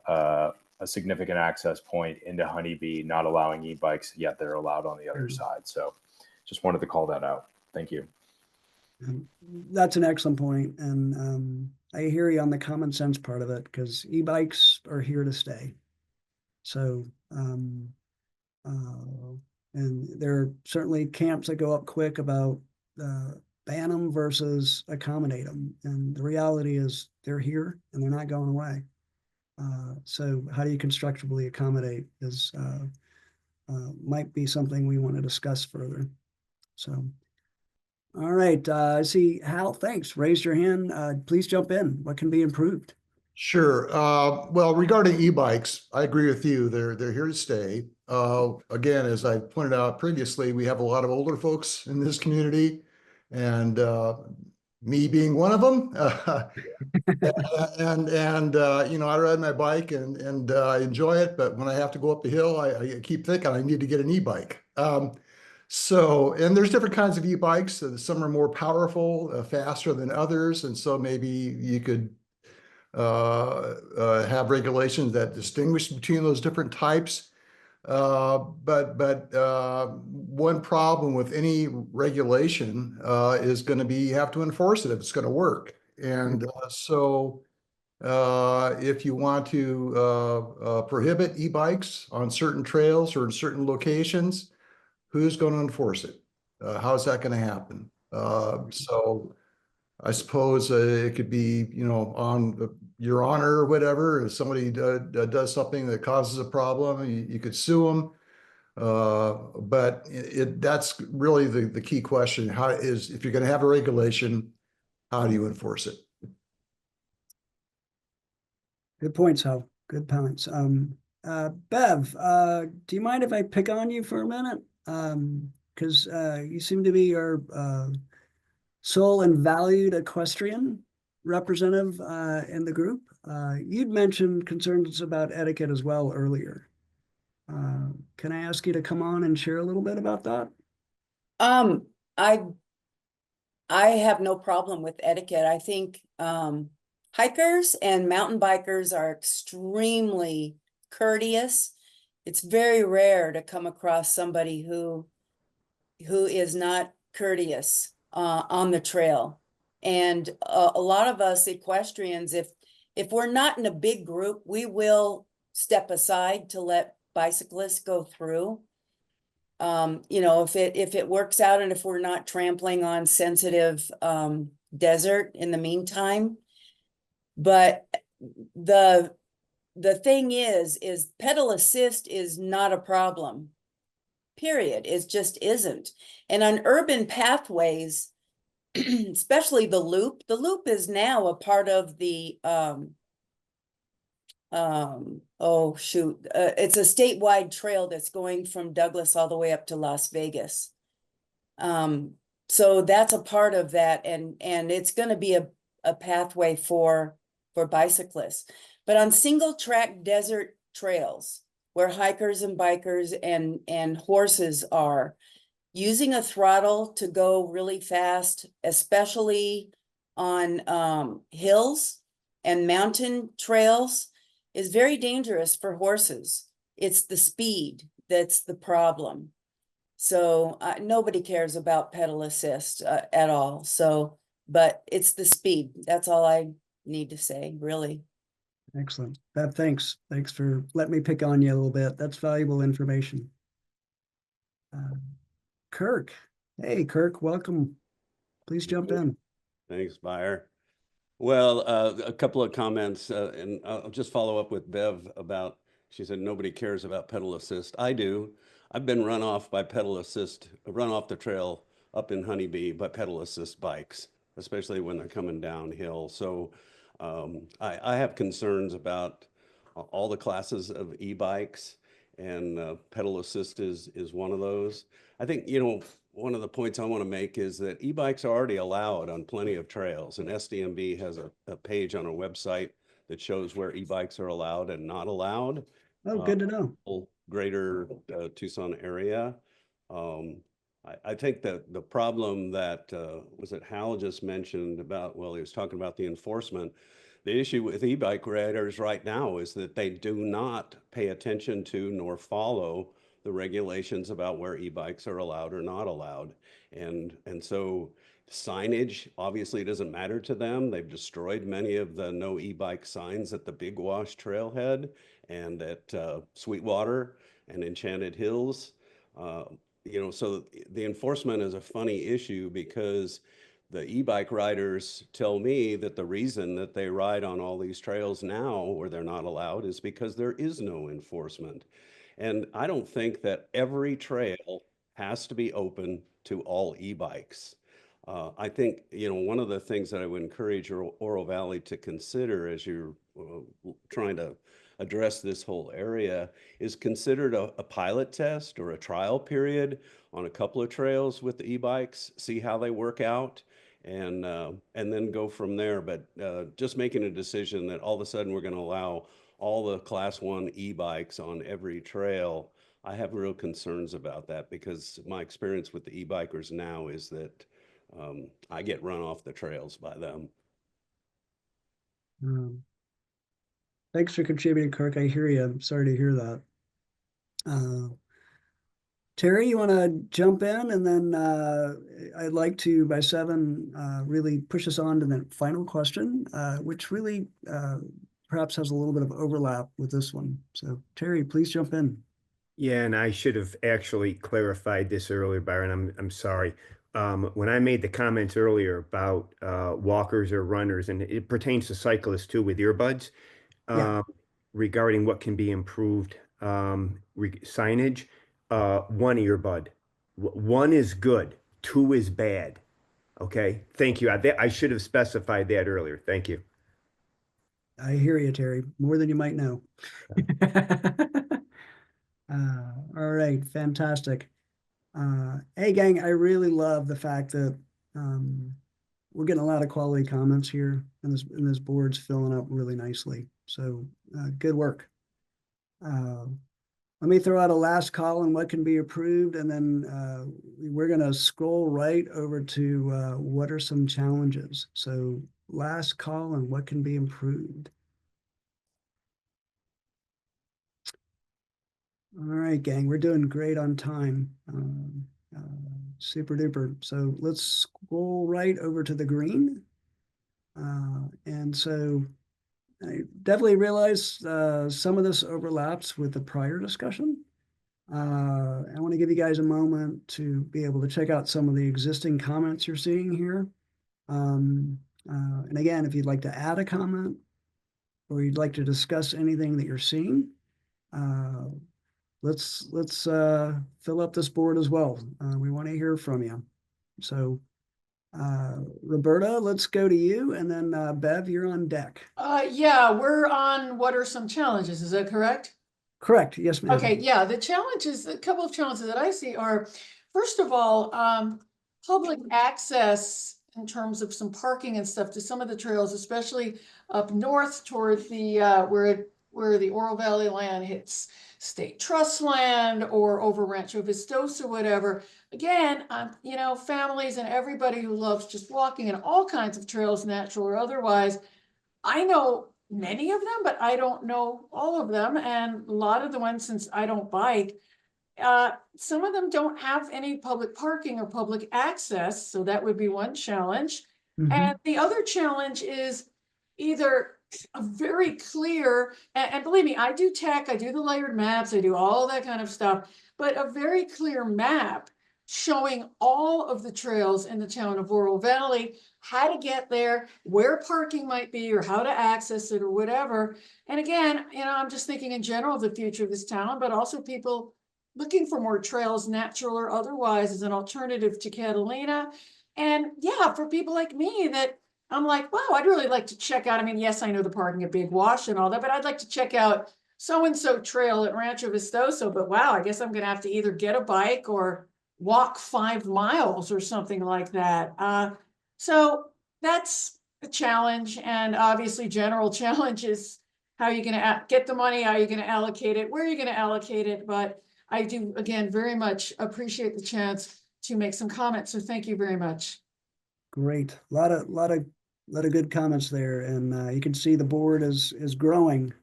Speaker 8: a significant access point into Honeybee, not allowing e-bikes, yet they're allowed on the other side. So just wanted to call that out. Thank you.
Speaker 2: That's an excellent point, and I hear you on the common sense part of it, because e-bikes are here to stay. So, and there are certainly camps that go up quick about ban them versus accommodate them, and the reality is they're here and they're not going away. So how do you constructively accommodate is might be something we want to discuss further. So. All right, I see Hal, thanks. Raised your hand. Please jump in. What can be improved?
Speaker 4: Sure. Well, regarding e-bikes, I agree with you. They're here to stay. Again, as I pointed out previously, we have a lot of older folks in this community, and me being one of them. And you know, I ride my bike and I enjoy it, but when I have to go up a hill, I keep thinking I need to get an e-bike. So, and there's different kinds of e-bikes. Some are more powerful, faster than others, and so maybe you could have regulations that distinguish between those different types. But one problem with any regulation is going to be you have to enforce it if it's going to work. And so if you want to prohibit e-bikes on certain trails or in certain locations, who's going to enforce it? How's that going to happen? So I suppose it could be, you know, on your honor or whatever. If somebody does something that causes a problem, you could sue them. But that's really the key question. How is, if you're going to have a regulation, how do you enforce it?
Speaker 2: Good points, Hal. Good points. Bev, do you mind if I pick on you for a minute? Because you seem to be our sole and valued equestrian representative in the group. You'd mentioned concerns about etiquette as well earlier. Can I ask you to come on and share a little bit about that?
Speaker 10: I have no problem with etiquette. I think hikers and mountain bikers are extremely courteous. It's very rare to come across somebody who is not courteous on the trail. And a lot of us equestrians, if we're not in a big group, we will step aside to let bicyclists go through. You know, if it works out and if we're not trampling on sensitive desert in the meantime. But the thing is pedal assist is not a problem. Period. It just isn't. And on urban pathways, especially the loop is now a part of the oh shoot, it's a statewide trail that's going from Douglas all the way up to Las Vegas. So that's a part of that, and it's going to be a pathway for bicyclists. But on single track desert trails where hikers and bikers and horses are, using a throttle to go really fast, especially on hills and mountain trails, is very dangerous for horses. It's the speed that's the problem. So nobody cares about pedal assist at all. So, but it's the speed. That's all I need to say, really.
Speaker 2: Excellent. Bev, thanks. Thanks for letting me pick on you a little bit. That's valuable information. Kirk. Hey, Kirk, welcome. Please jump in.
Speaker 17: Thanks, Bayer. Well, a couple of comments, and I'll just follow up with Bev about, she said nobody cares about pedal assist. I do. I've been run off by pedal assist, run off the trail up in Honeybee by pedal assist bikes, especially when they're coming downhill. So I have concerns about all the classes of e-bikes, and pedal assist is one of those. I think, you know, one of the points I want to make is that e-bikes are already allowed on plenty of trails, and SDMB has a page on our website that shows where e-bikes are allowed and not allowed.
Speaker 2: Oh, good to know.
Speaker 17: Greater Tucson area. I think that the problem that was it Hal just mentioned about, well, he was talking about the enforcement. The issue with e-bike riders right now is that they do not pay attention to nor follow the regulations about where e-bikes are allowed or not allowed. And so signage obviously doesn't matter to them. They've destroyed many of the no e-bike signs at the Big Wash Trailhead and at Sweetwater and Enchanted Hills. You know, so the enforcement is a funny issue because the e-bike riders tell me that the reason that they ride on all these trails now where they're not allowed is because there is no enforcement. And I don't think that every trail has to be open to all e-bikes. I think, you know, one of the things that I would encourage Oro Valley to consider as you're trying to address this whole area is considered a pilot test or a trial period on a couple of trails with the e-bikes, see how they work out, and then go from there. But just making a decision that all of a sudden we're going to allow all the class 1 e-bikes on every trail, I have real concerns about that because my experience with the e-bikers now is that I get run off the trails by them.
Speaker 2: Thanks for contributing, Kirk. I hear you. I'm sorry to hear that. Terry, you want to jump in? And then I'd like to, by 7, really push us on to the final question, which really perhaps has a little bit of overlap with this one. So Terry, please jump in.
Speaker 15: Yeah, and I should have actually clarified this earlier, Byron. I'm sorry. When I made the comments earlier about walkers or runners, and it pertains to cyclists too with earbuds, regarding what can be improved, signage, 1 earbud. 1 is good, 2 is bad. Okay, thank you. I should have specified that earlier. Thank you.
Speaker 2: I hear you, Terry, more than you might know. All right, fantastic. Hey, gang, I really love the fact that we're getting a lot of quality comments here, and this board's filling up really nicely. So good work. Let me throw out a last call on what can be approved, and then we're going to scroll right over to what are some challenges. So last call on what can be improved. All right, gang, we're doing great on time. Super duper. So let's scroll right over to the green. And so I definitely realize some of this overlaps with the prior discussion. I want to give you guys a moment to be able to check out some of the existing comments you're seeing here. And again, if you'd like to add a comment or you'd like to discuss anything that you're seeing, let's fill up this board as well. We want to hear from you. So Roberta, let's go to you, and then Bev, you're on deck.
Speaker 6: Yeah, we're on what are some challenges, is that correct?
Speaker 2: Correct, yes, ma'am.
Speaker 6: Okay, yeah, the challenges, a couple of challenges that I see are, first of all, public access in terms of some parking and stuff to some of the trails, especially up north toward the where the Oro Valley land hits state trust land or over Rancho Vistosa, whatever. Again, you know, families and everybody who loves just walking in all kinds of trails, natural or otherwise. I know many of them, but I don't know all of them. And a lot of the ones, since I don't bike, some of them don't have any public parking or public access. So that would be one challenge. And the other challenge is either a very clear, and believe me, I do tech, I do the layered maps, I do all that kind of stuff, but a very clear map showing all of the trails in the town of Oro Valley, how to get there, where parking might be, or how to access it, or whatever. And again, you know, I'm just thinking in general of the future of this town, but also people looking for more trails, natural or otherwise, as an alternative to Catalina. And yeah, for people like me that I'm like, wow, I'd really like to check out. I mean, yes, I know the parking at Big Wash and all that, but I'd like to check out so-and-so trail at Rancho Vistoso. But wow, I guess I'm going to have to either get a bike or walk 5 miles or something like that. So that's a challenge, and obviously general challenge is how are you going to get the money, how are you going to allocate it, where are you going to allocate it? But I do, again, very much appreciate the chance to make some comments, so thank you very much.
Speaker 2: Great. A lot of good comments there, and you can see the board is growing.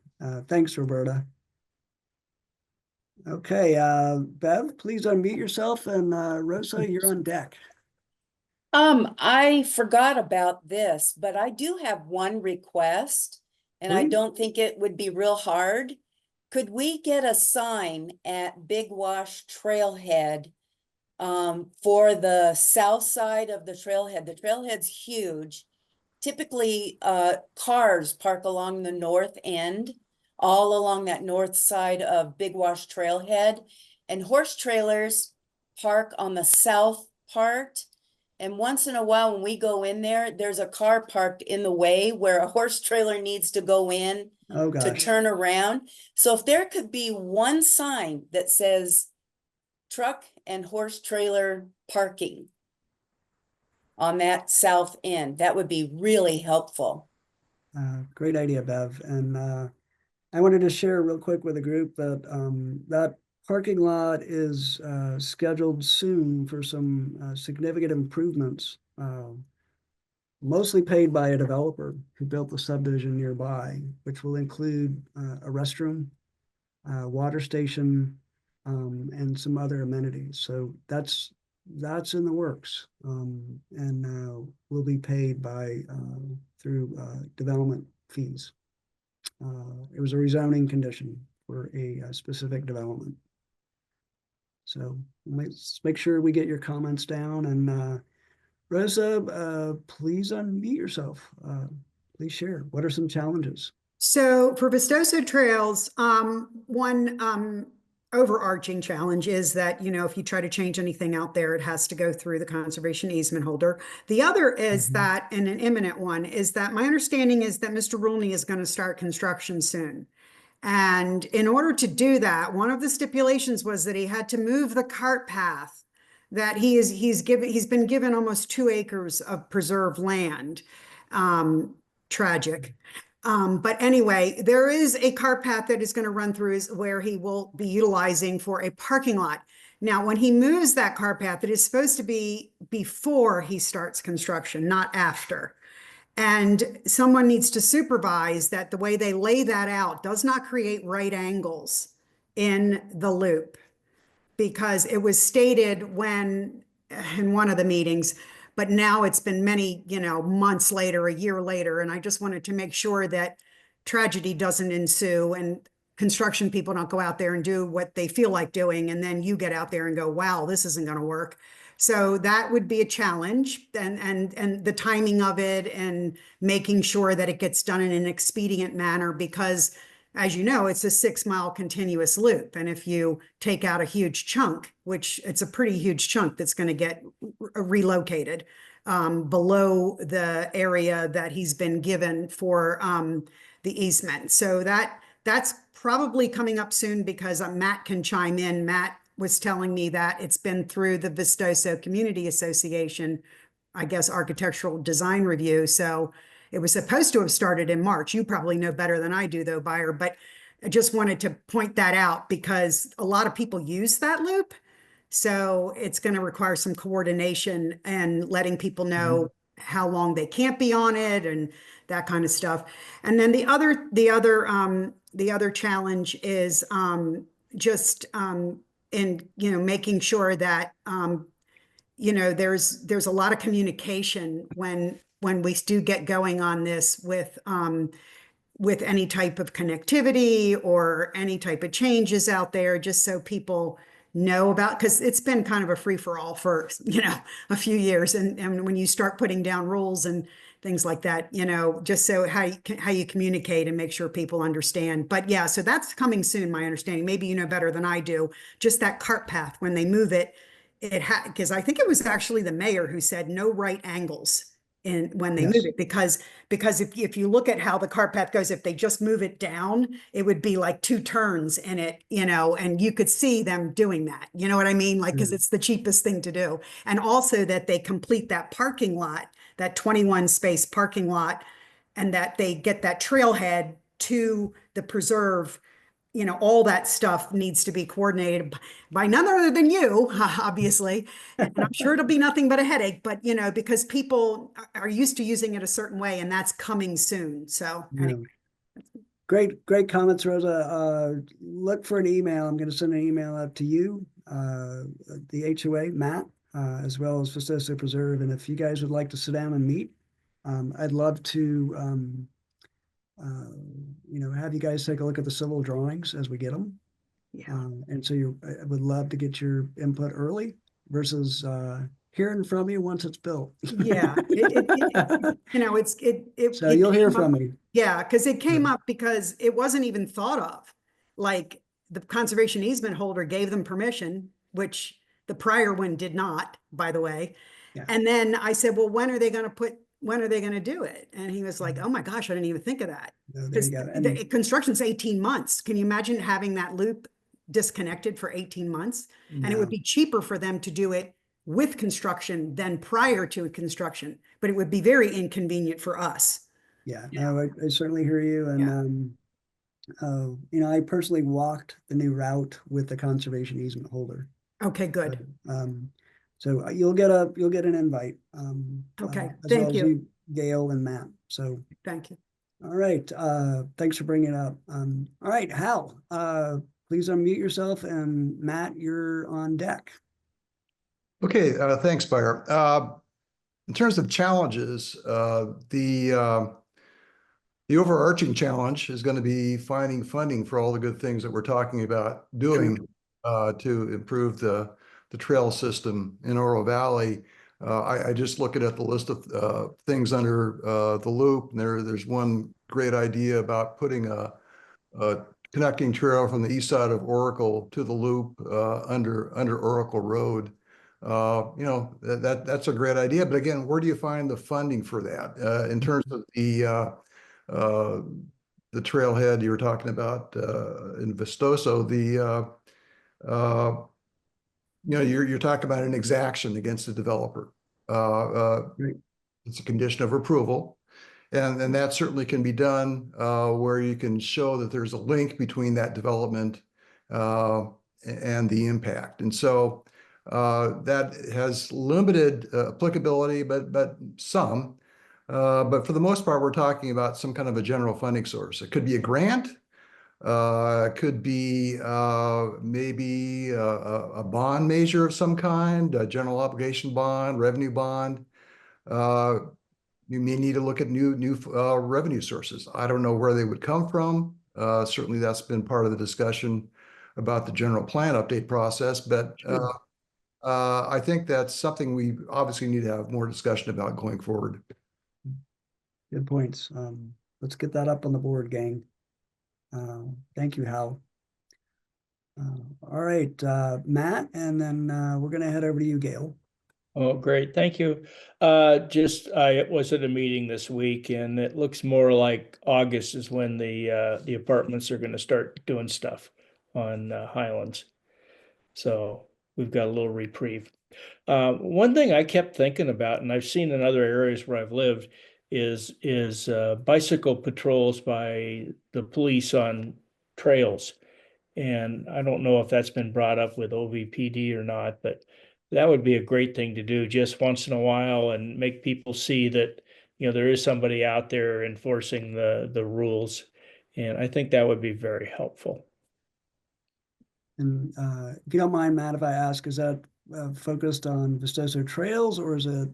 Speaker 2: Thanks, Roberta. Okay, Bev, please unmute yourself, and Rosa, you're on deck.
Speaker 10: I forgot about this, but I do have one request, and I
Speaker 2: Please.
Speaker 10: don't think it would be real hard. Could we get a sign at Big Wash Trailhead for the south side of the trailhead? The trailhead's huge. Typically, cars park along the north end, all along that north side of Big Wash Trailhead, and horse trailers park on the south part. And once in a while, when we go in there, there's a car parked in the way where a horse trailer needs to go in
Speaker 2: Oh,
Speaker 10: to
Speaker 2: gosh.
Speaker 10: turn around. So if there could be one sign that says truck and horse trailer parking on that south end, that would be really helpful.
Speaker 2: Great idea, Bev. And I wanted to share real quick with the group that that parking lot is scheduled soon for some significant improvements, mostly paid by a developer who built the subdivision nearby, which will include a restroom, water station, and some other amenities. So that's in the works, and will be paid by through development fees. It was a rezoning condition for a specific development. So let's make sure we get your comments down. And Rosa, please unmute yourself. Please share. What are some challenges?
Speaker 9: So for Vistoso Trails, one overarching challenge is that, you know, if you try to change anything out there, it has to go through the conservation easement holder. The other is that, and an imminent one, is that my understanding is that Mr. Rulney is going to start construction soon. And in order to do that, one of the stipulations was that he had to move the cart path that he's been given almost 2 acres of preserved land. Tragic. But anyway, there is a cart path that is going to run through where he will be utilizing for a parking lot. Now, when he moves that cart path, it is supposed to be before he starts construction, not after. And someone needs to supervise that the way they lay that out does not create right angles in the loop, because it was stated in one of the meetings, but now it's been many, months later, a year later, and I just wanted to make sure that tragedy doesn't ensue and construction people don't go out there and do what they feel like doing, and then you get out there and go, wow, this isn't going to work. So that would be a challenge, and the timing of it and making sure that it gets done in an expedient manner, because as you know, it's a 6-mile continuous loop. And if you take out a huge chunk, which it's a pretty huge chunk that's going to get relocated below the area that he's been given for the easement. So that's probably coming up soon, because Matt can chime in. Matt was telling me that it's been through the Vistoso Community Association, I guess, architectural design review. So it was supposed to have started in March. You probably know better than I do, though, Buyer, but I just wanted to point that out because a lot of people use that loop. So it's going to require some coordination and letting people know how long they can't be on it and that kind of stuff. And then the other challenge is just in making sure that there's a lot of communication when we do get going on this with any type of connectivity or any type of changes out there, just so people know about, because it's been kind of a free-for-all for a few years, and when you start putting down rules and things like that, just so how you communicate and make sure people understand. But yeah, so that's coming soon, my understanding. Maybe you know better than I do. Just that cart path, when they move it, because I think it was actually the mayor who said no right angles when they
Speaker 2: Yes.
Speaker 9: move it, because if you look at how the cart path goes, if they just move it down, it would be like 2 turns in it, and you could see them doing that. You know what I mean? Like, because it's the cheapest thing to do. And also that they complete that parking lot, that 21 space parking lot, and that they get that trailhead to the preserve. All that stuff needs to be coordinated by none other than you, obviously. And I'm sure it'll be nothing but a headache, but because people are used to using it a certain way, and that's coming soon. So anyway.
Speaker 2: Great comments, Rosa. Look for an email. I'm going to send an email out to you, the HOA, Matt, as well as Vistoso Preserve. And if you guys would like to sit down and meet, I'd love to have you guys take a look at the civil drawings as we get them.
Speaker 9: Yeah.
Speaker 2: And so I would love to get your input early versus hearing from you once it's built.
Speaker 9: Yeah.
Speaker 2: So you'll hear from me.
Speaker 9: Yeah, because it came up because it wasn't even thought of. Like, the conservation easement holder gave them permission, which the prior one did not, by the way.
Speaker 2: Yeah.
Speaker 9: And then I said, well, when are they going to do it? And he was like, oh my gosh, I didn't even think of that.
Speaker 2: There you go.
Speaker 9: The construction's 18 months. Can you imagine having that loop disconnected for 18 months? And it would be cheaper for them to do it with construction than prior to construction, but it would be very inconvenient for us.
Speaker 2: Yeah, no, I certainly hear you. And, I personally walked the new route with the conservation easement holder.
Speaker 9: Okay, good.
Speaker 2: So you'll get an invite.
Speaker 9: Okay,
Speaker 2: as
Speaker 9: thank
Speaker 2: well as
Speaker 9: you.
Speaker 2: Gail and Matt. So
Speaker 9: thank you.
Speaker 2: All right. Thanks for bringing it up. All right, Hal, please unmute yourself, and Matt, you're on deck.
Speaker 4: Okay, thanks, Byron. In terms of challenges, the overarching challenge is going to be finding funding for all the good things that we're talking about doing to improve the trail system in Oro Valley. I just looking at the list of things under the loop, and there's one great idea about putting a connecting trail from the east side of Oracle to the loop under Oracle Road. That's a great idea, but again, where do you find the funding for that in terms of the trailhead you were talking about in Vistoso? You're talking about an exaction against the developer. It's a condition of approval. And that certainly can be done where you can show that there's a link between that development and the impact. And so that has limited applicability, but some. But for the most part, we're talking about some kind of a general funding source. It could be a grant. It could be maybe a bond measure of some kind, a general obligation bond, revenue bond. You may need to look at new revenue sources. I don't know where they would come from. Certainly that's been part of the discussion about the general plan update process, but I think that's something we obviously need to have more discussion about going forward.
Speaker 2: Good points. Let's get that up on the board, gang. Thank you, Hal. All right, Matt, and then we're going to head over to you, Gail.
Speaker 3: Oh, great. Thank you. I was at a meeting this week, and it looks more like August is when the apartments are going to start doing stuff on Highlands. So we've got a little reprieve. One thing I kept thinking about, and I've seen in other areas where I've lived, is bicycle patrols by the police on trails. And I don't know if that's been brought up with OVPD or not, but that would be a great thing to do just once in a while and make people see that, there is somebody out there enforcing the rules. And I think that would be very helpful.
Speaker 2: And if you don't mind, Matt, if I ask, is that focused on Vistoso Trails, or is it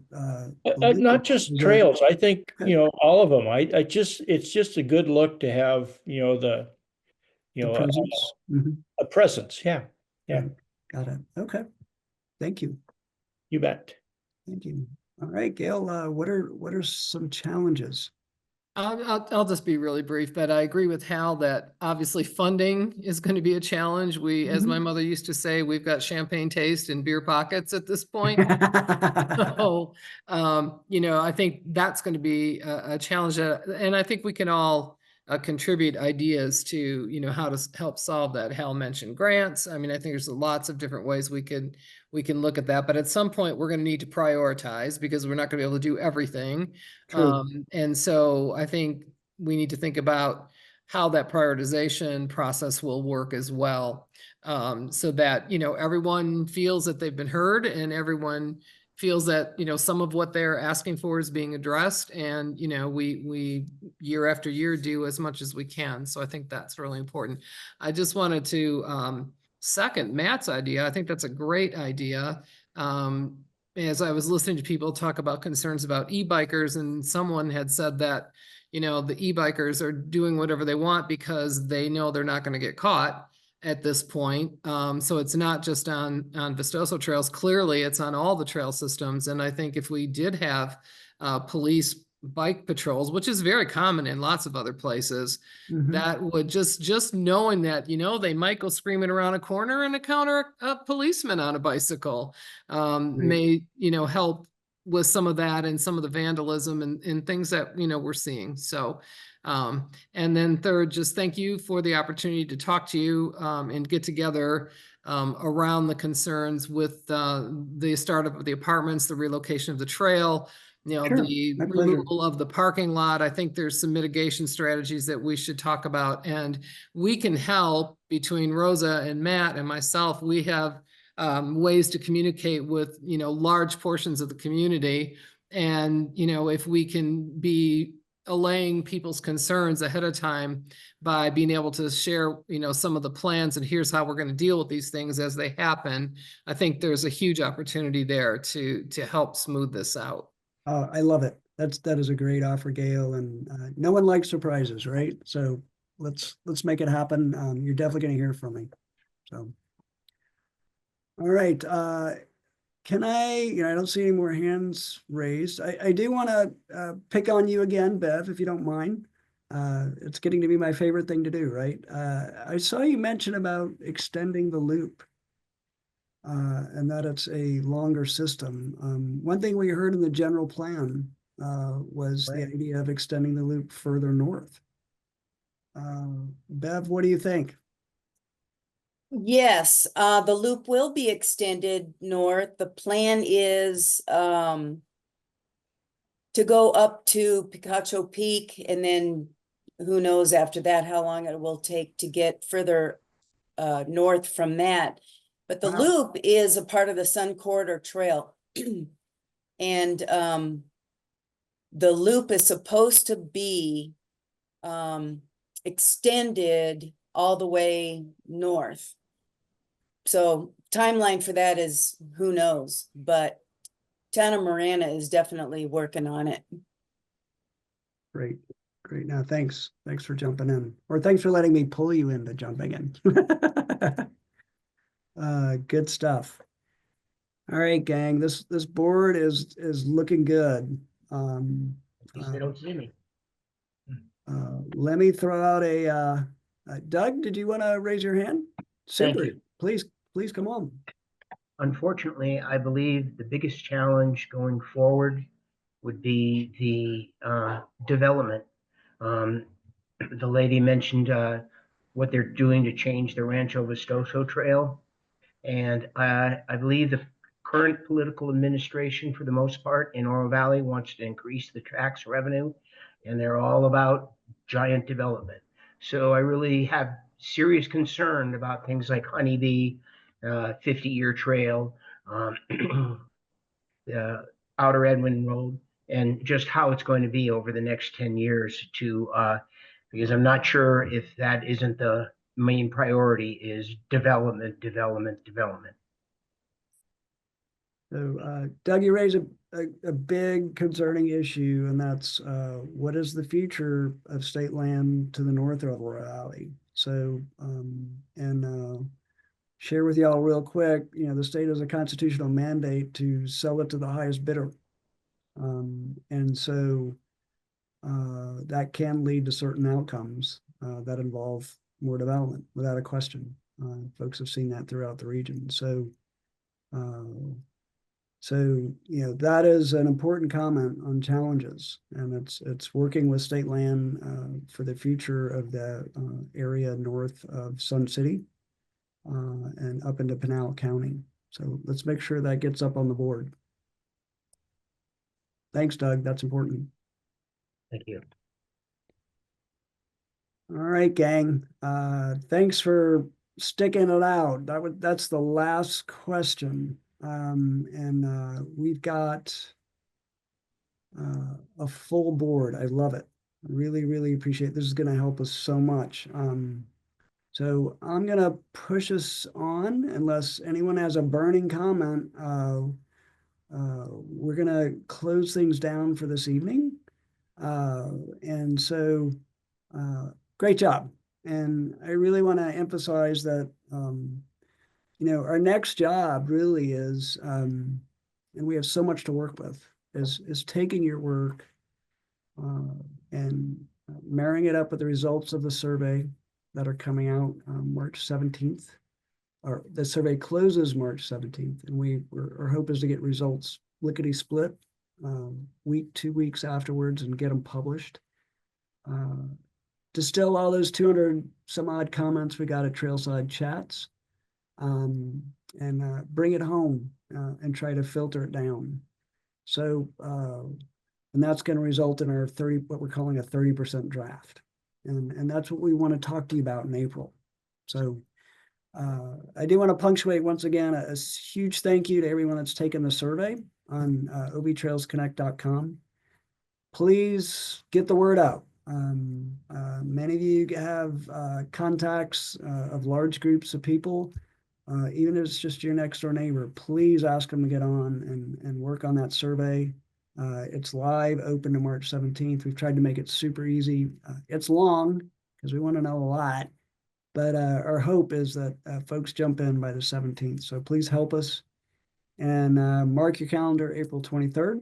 Speaker 3: not just trails? I think, all of them. It's just a good look to have, the
Speaker 2: presence.
Speaker 3: A presence. Yeah.
Speaker 2: Right. Got it. Okay. Thank you.
Speaker 3: You bet.
Speaker 2: Thank you. All right, Gail, what are some challenges?
Speaker 5: I'll just be really brief, but I agree with Hal that obviously funding is going to be a challenge. We, as my mother used to say, we've got champagne taste and beer pockets at this point. So, you know, I think that's going to be a challenge, and I think we can all contribute ideas to, you know, how to help solve that. Hal mentioned grants. I mean, I think there's lots of different ways we can look at that, but at some point we're going to need to prioritize because we're not going to be able to do everything. And so I think we need to think about how that prioritization process will work as well. So that, you know, everyone feels that they've been heard and everyone feels that, you know, some of what they're asking for is being addressed. And, you know, we year after year do as much as we can. So I think that's really important. I just wanted to second Matt's idea. I think that's a great idea. As I was listening to people talk about concerns about e-bikers, and someone had said that, you know, the e-bikers are doing whatever they want because they know they're not going to get caught at this point. So it's not just on Vistoso trails. Clearly, it's on all the trail systems. And I think if we did have police bike patrols, which is very common in lots of other places, that would just knowing that, you know, they might go screaming around a corner and encounter a policeman on a bicycle may, you know, help with some of that and some of the vandalism and things that, you know, we're seeing. So, and then third, just thank you for the opportunity to talk to you and get together around the concerns with the startup of the apartments, the relocation of the trail, you know, the removal of the parking lot. I think there's some mitigation strategies that we should talk about, and we can help between Rosa and Matt and myself. We have ways to communicate with, you know, large portions of the community. And, you know, if we can be allaying people's concerns ahead of time by being able to share, you know, some of the plans and here's how we're going to deal with these things as they happen, I think there's a huge opportunity there to help smooth this out.
Speaker 2: I love it. That is a great offer, Gail, and no one likes surprises, right? So let's make it happen. You're definitely going to hear from me. So, all right. Can I, you know, I don't see any more hands raised. I do want to pick on you again, Bev, if you don't mind. It's getting to be my favorite thing to do, right? I saw you mention about extending the loop. And that it's a longer system. One thing we heard in the general plan was the idea of extending the loop further north. Bev, what do you think?
Speaker 10: Yes, the loop will be extended north. The plan is to go up to Picacho Peak, and then who knows after that how long it will take to get further north from that. But the loop is a part of the Sun Corridor Trail. And the loop is supposed to be extended all the way north. So timeline for that is who knows, but Tana Marana is definitely working on it.
Speaker 2: Great. Now, thanks for jumping in, or thanks for letting me pull you into jumping in. Good stuff. All right, gang, this board is looking good.
Speaker 11: They don't see me.
Speaker 2: Let me throw out a Doug, did you want to raise your hand?
Speaker 11: Thank
Speaker 2: Super.
Speaker 11: you.
Speaker 2: Please come on.
Speaker 11: Unfortunately, I believe the biggest challenge going forward would be the development. The lady mentioned what they're doing to change the Rancho Vistoso Trail. And I believe the current political administration, for the most part, in Oro Valley wants to increase the tax revenue, and they're all about giant development. So I really have serious concern about things like Honeybee, 50-year trail, the Outer Edwin Road, and just how it's going to be over the next 10 years because I'm not sure if that isn't the main priority is development.
Speaker 2: So, Doug, you raise a big concerning issue, and that's what is the future of state land to the north of Oro Valley? So, share with y'all real quick, you know, the state has a constitutional mandate to sell it to the highest bidder. And so that can lead to certain outcomes that involve more development, without a question. Folks have seen that throughout the region. So, that is an important comment on challenges, and it's working with state land for the future of the area north of Sun City and up into Pinal County. So let's make sure that gets up on the board. Thanks, Doug. That's important.
Speaker 11: Thank you.
Speaker 2: All right, gang. Thanks for sticking it out. That's the last question. We've got a full board. I love it. Really, really appreciate it. This is going to help us so much. So I'm going to push us on unless anyone has a burning comment. We're going to close things down for this evening. Great job. And I really want to emphasize that, our next job really is, and we have so much to work with, is taking your work and marrying it up with the results of the survey that are coming out March 17th. Or the survey closes March 17th, and our hope is to get results lickety split 2 weeks afterwards and get them published. Distill all those 200 some odd comments we got at Trailside Chats, and bring it home and try to filter it down. So, and that's going to result in our what we're calling a 30% draft. And that's what we want to talk to you about in April. So I do want to punctuate once again a huge thank you to everyone that's taken the survey on obtrailsconnect.com. Please get the word out. Many of you have contacts of large groups of people. Even if it's just your next door neighbor, please ask them to get on and work on that survey. It's live, open to March 17th. We've tried to make it super easy. It's long because we want to know a lot, but our hope is that folks jump in by the 17th. So please help us, and mark your calendar, April 23rd.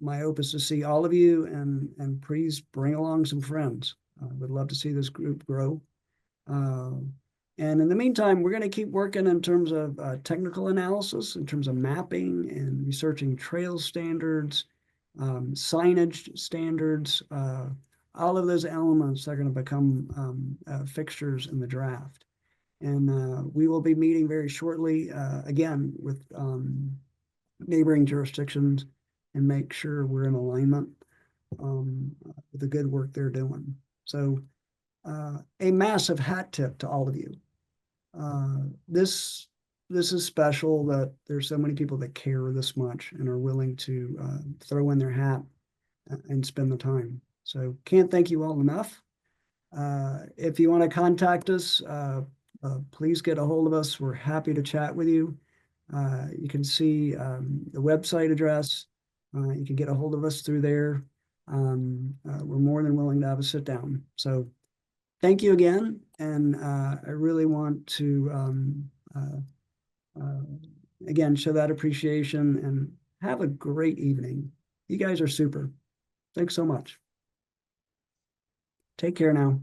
Speaker 2: My hope is to see all of you, and please bring along some friends. We'd love to see this group grow. And in the meantime, we're going to keep working in terms of technical analysis, in terms of mapping and researching trail standards, signage standards, all of those elements that are going to become fixtures in the draft. And we will be meeting very shortly, again, with neighboring jurisdictions and make sure we're in alignment with the good work they're doing. So a massive hat tip to all of you. This is special that there's so many people that care this much and are willing to throw in their hat and spend the time. So can't thank you all enough. If you want to contact us, please get a hold of us. We're happy to chat with you. You can see the website address. You can get a hold of us through there. We're more than willing to have a sit down. So thank you again. And I really want to, again, show that appreciation and have a great evening. You guys are super. Thanks so much. Take care now.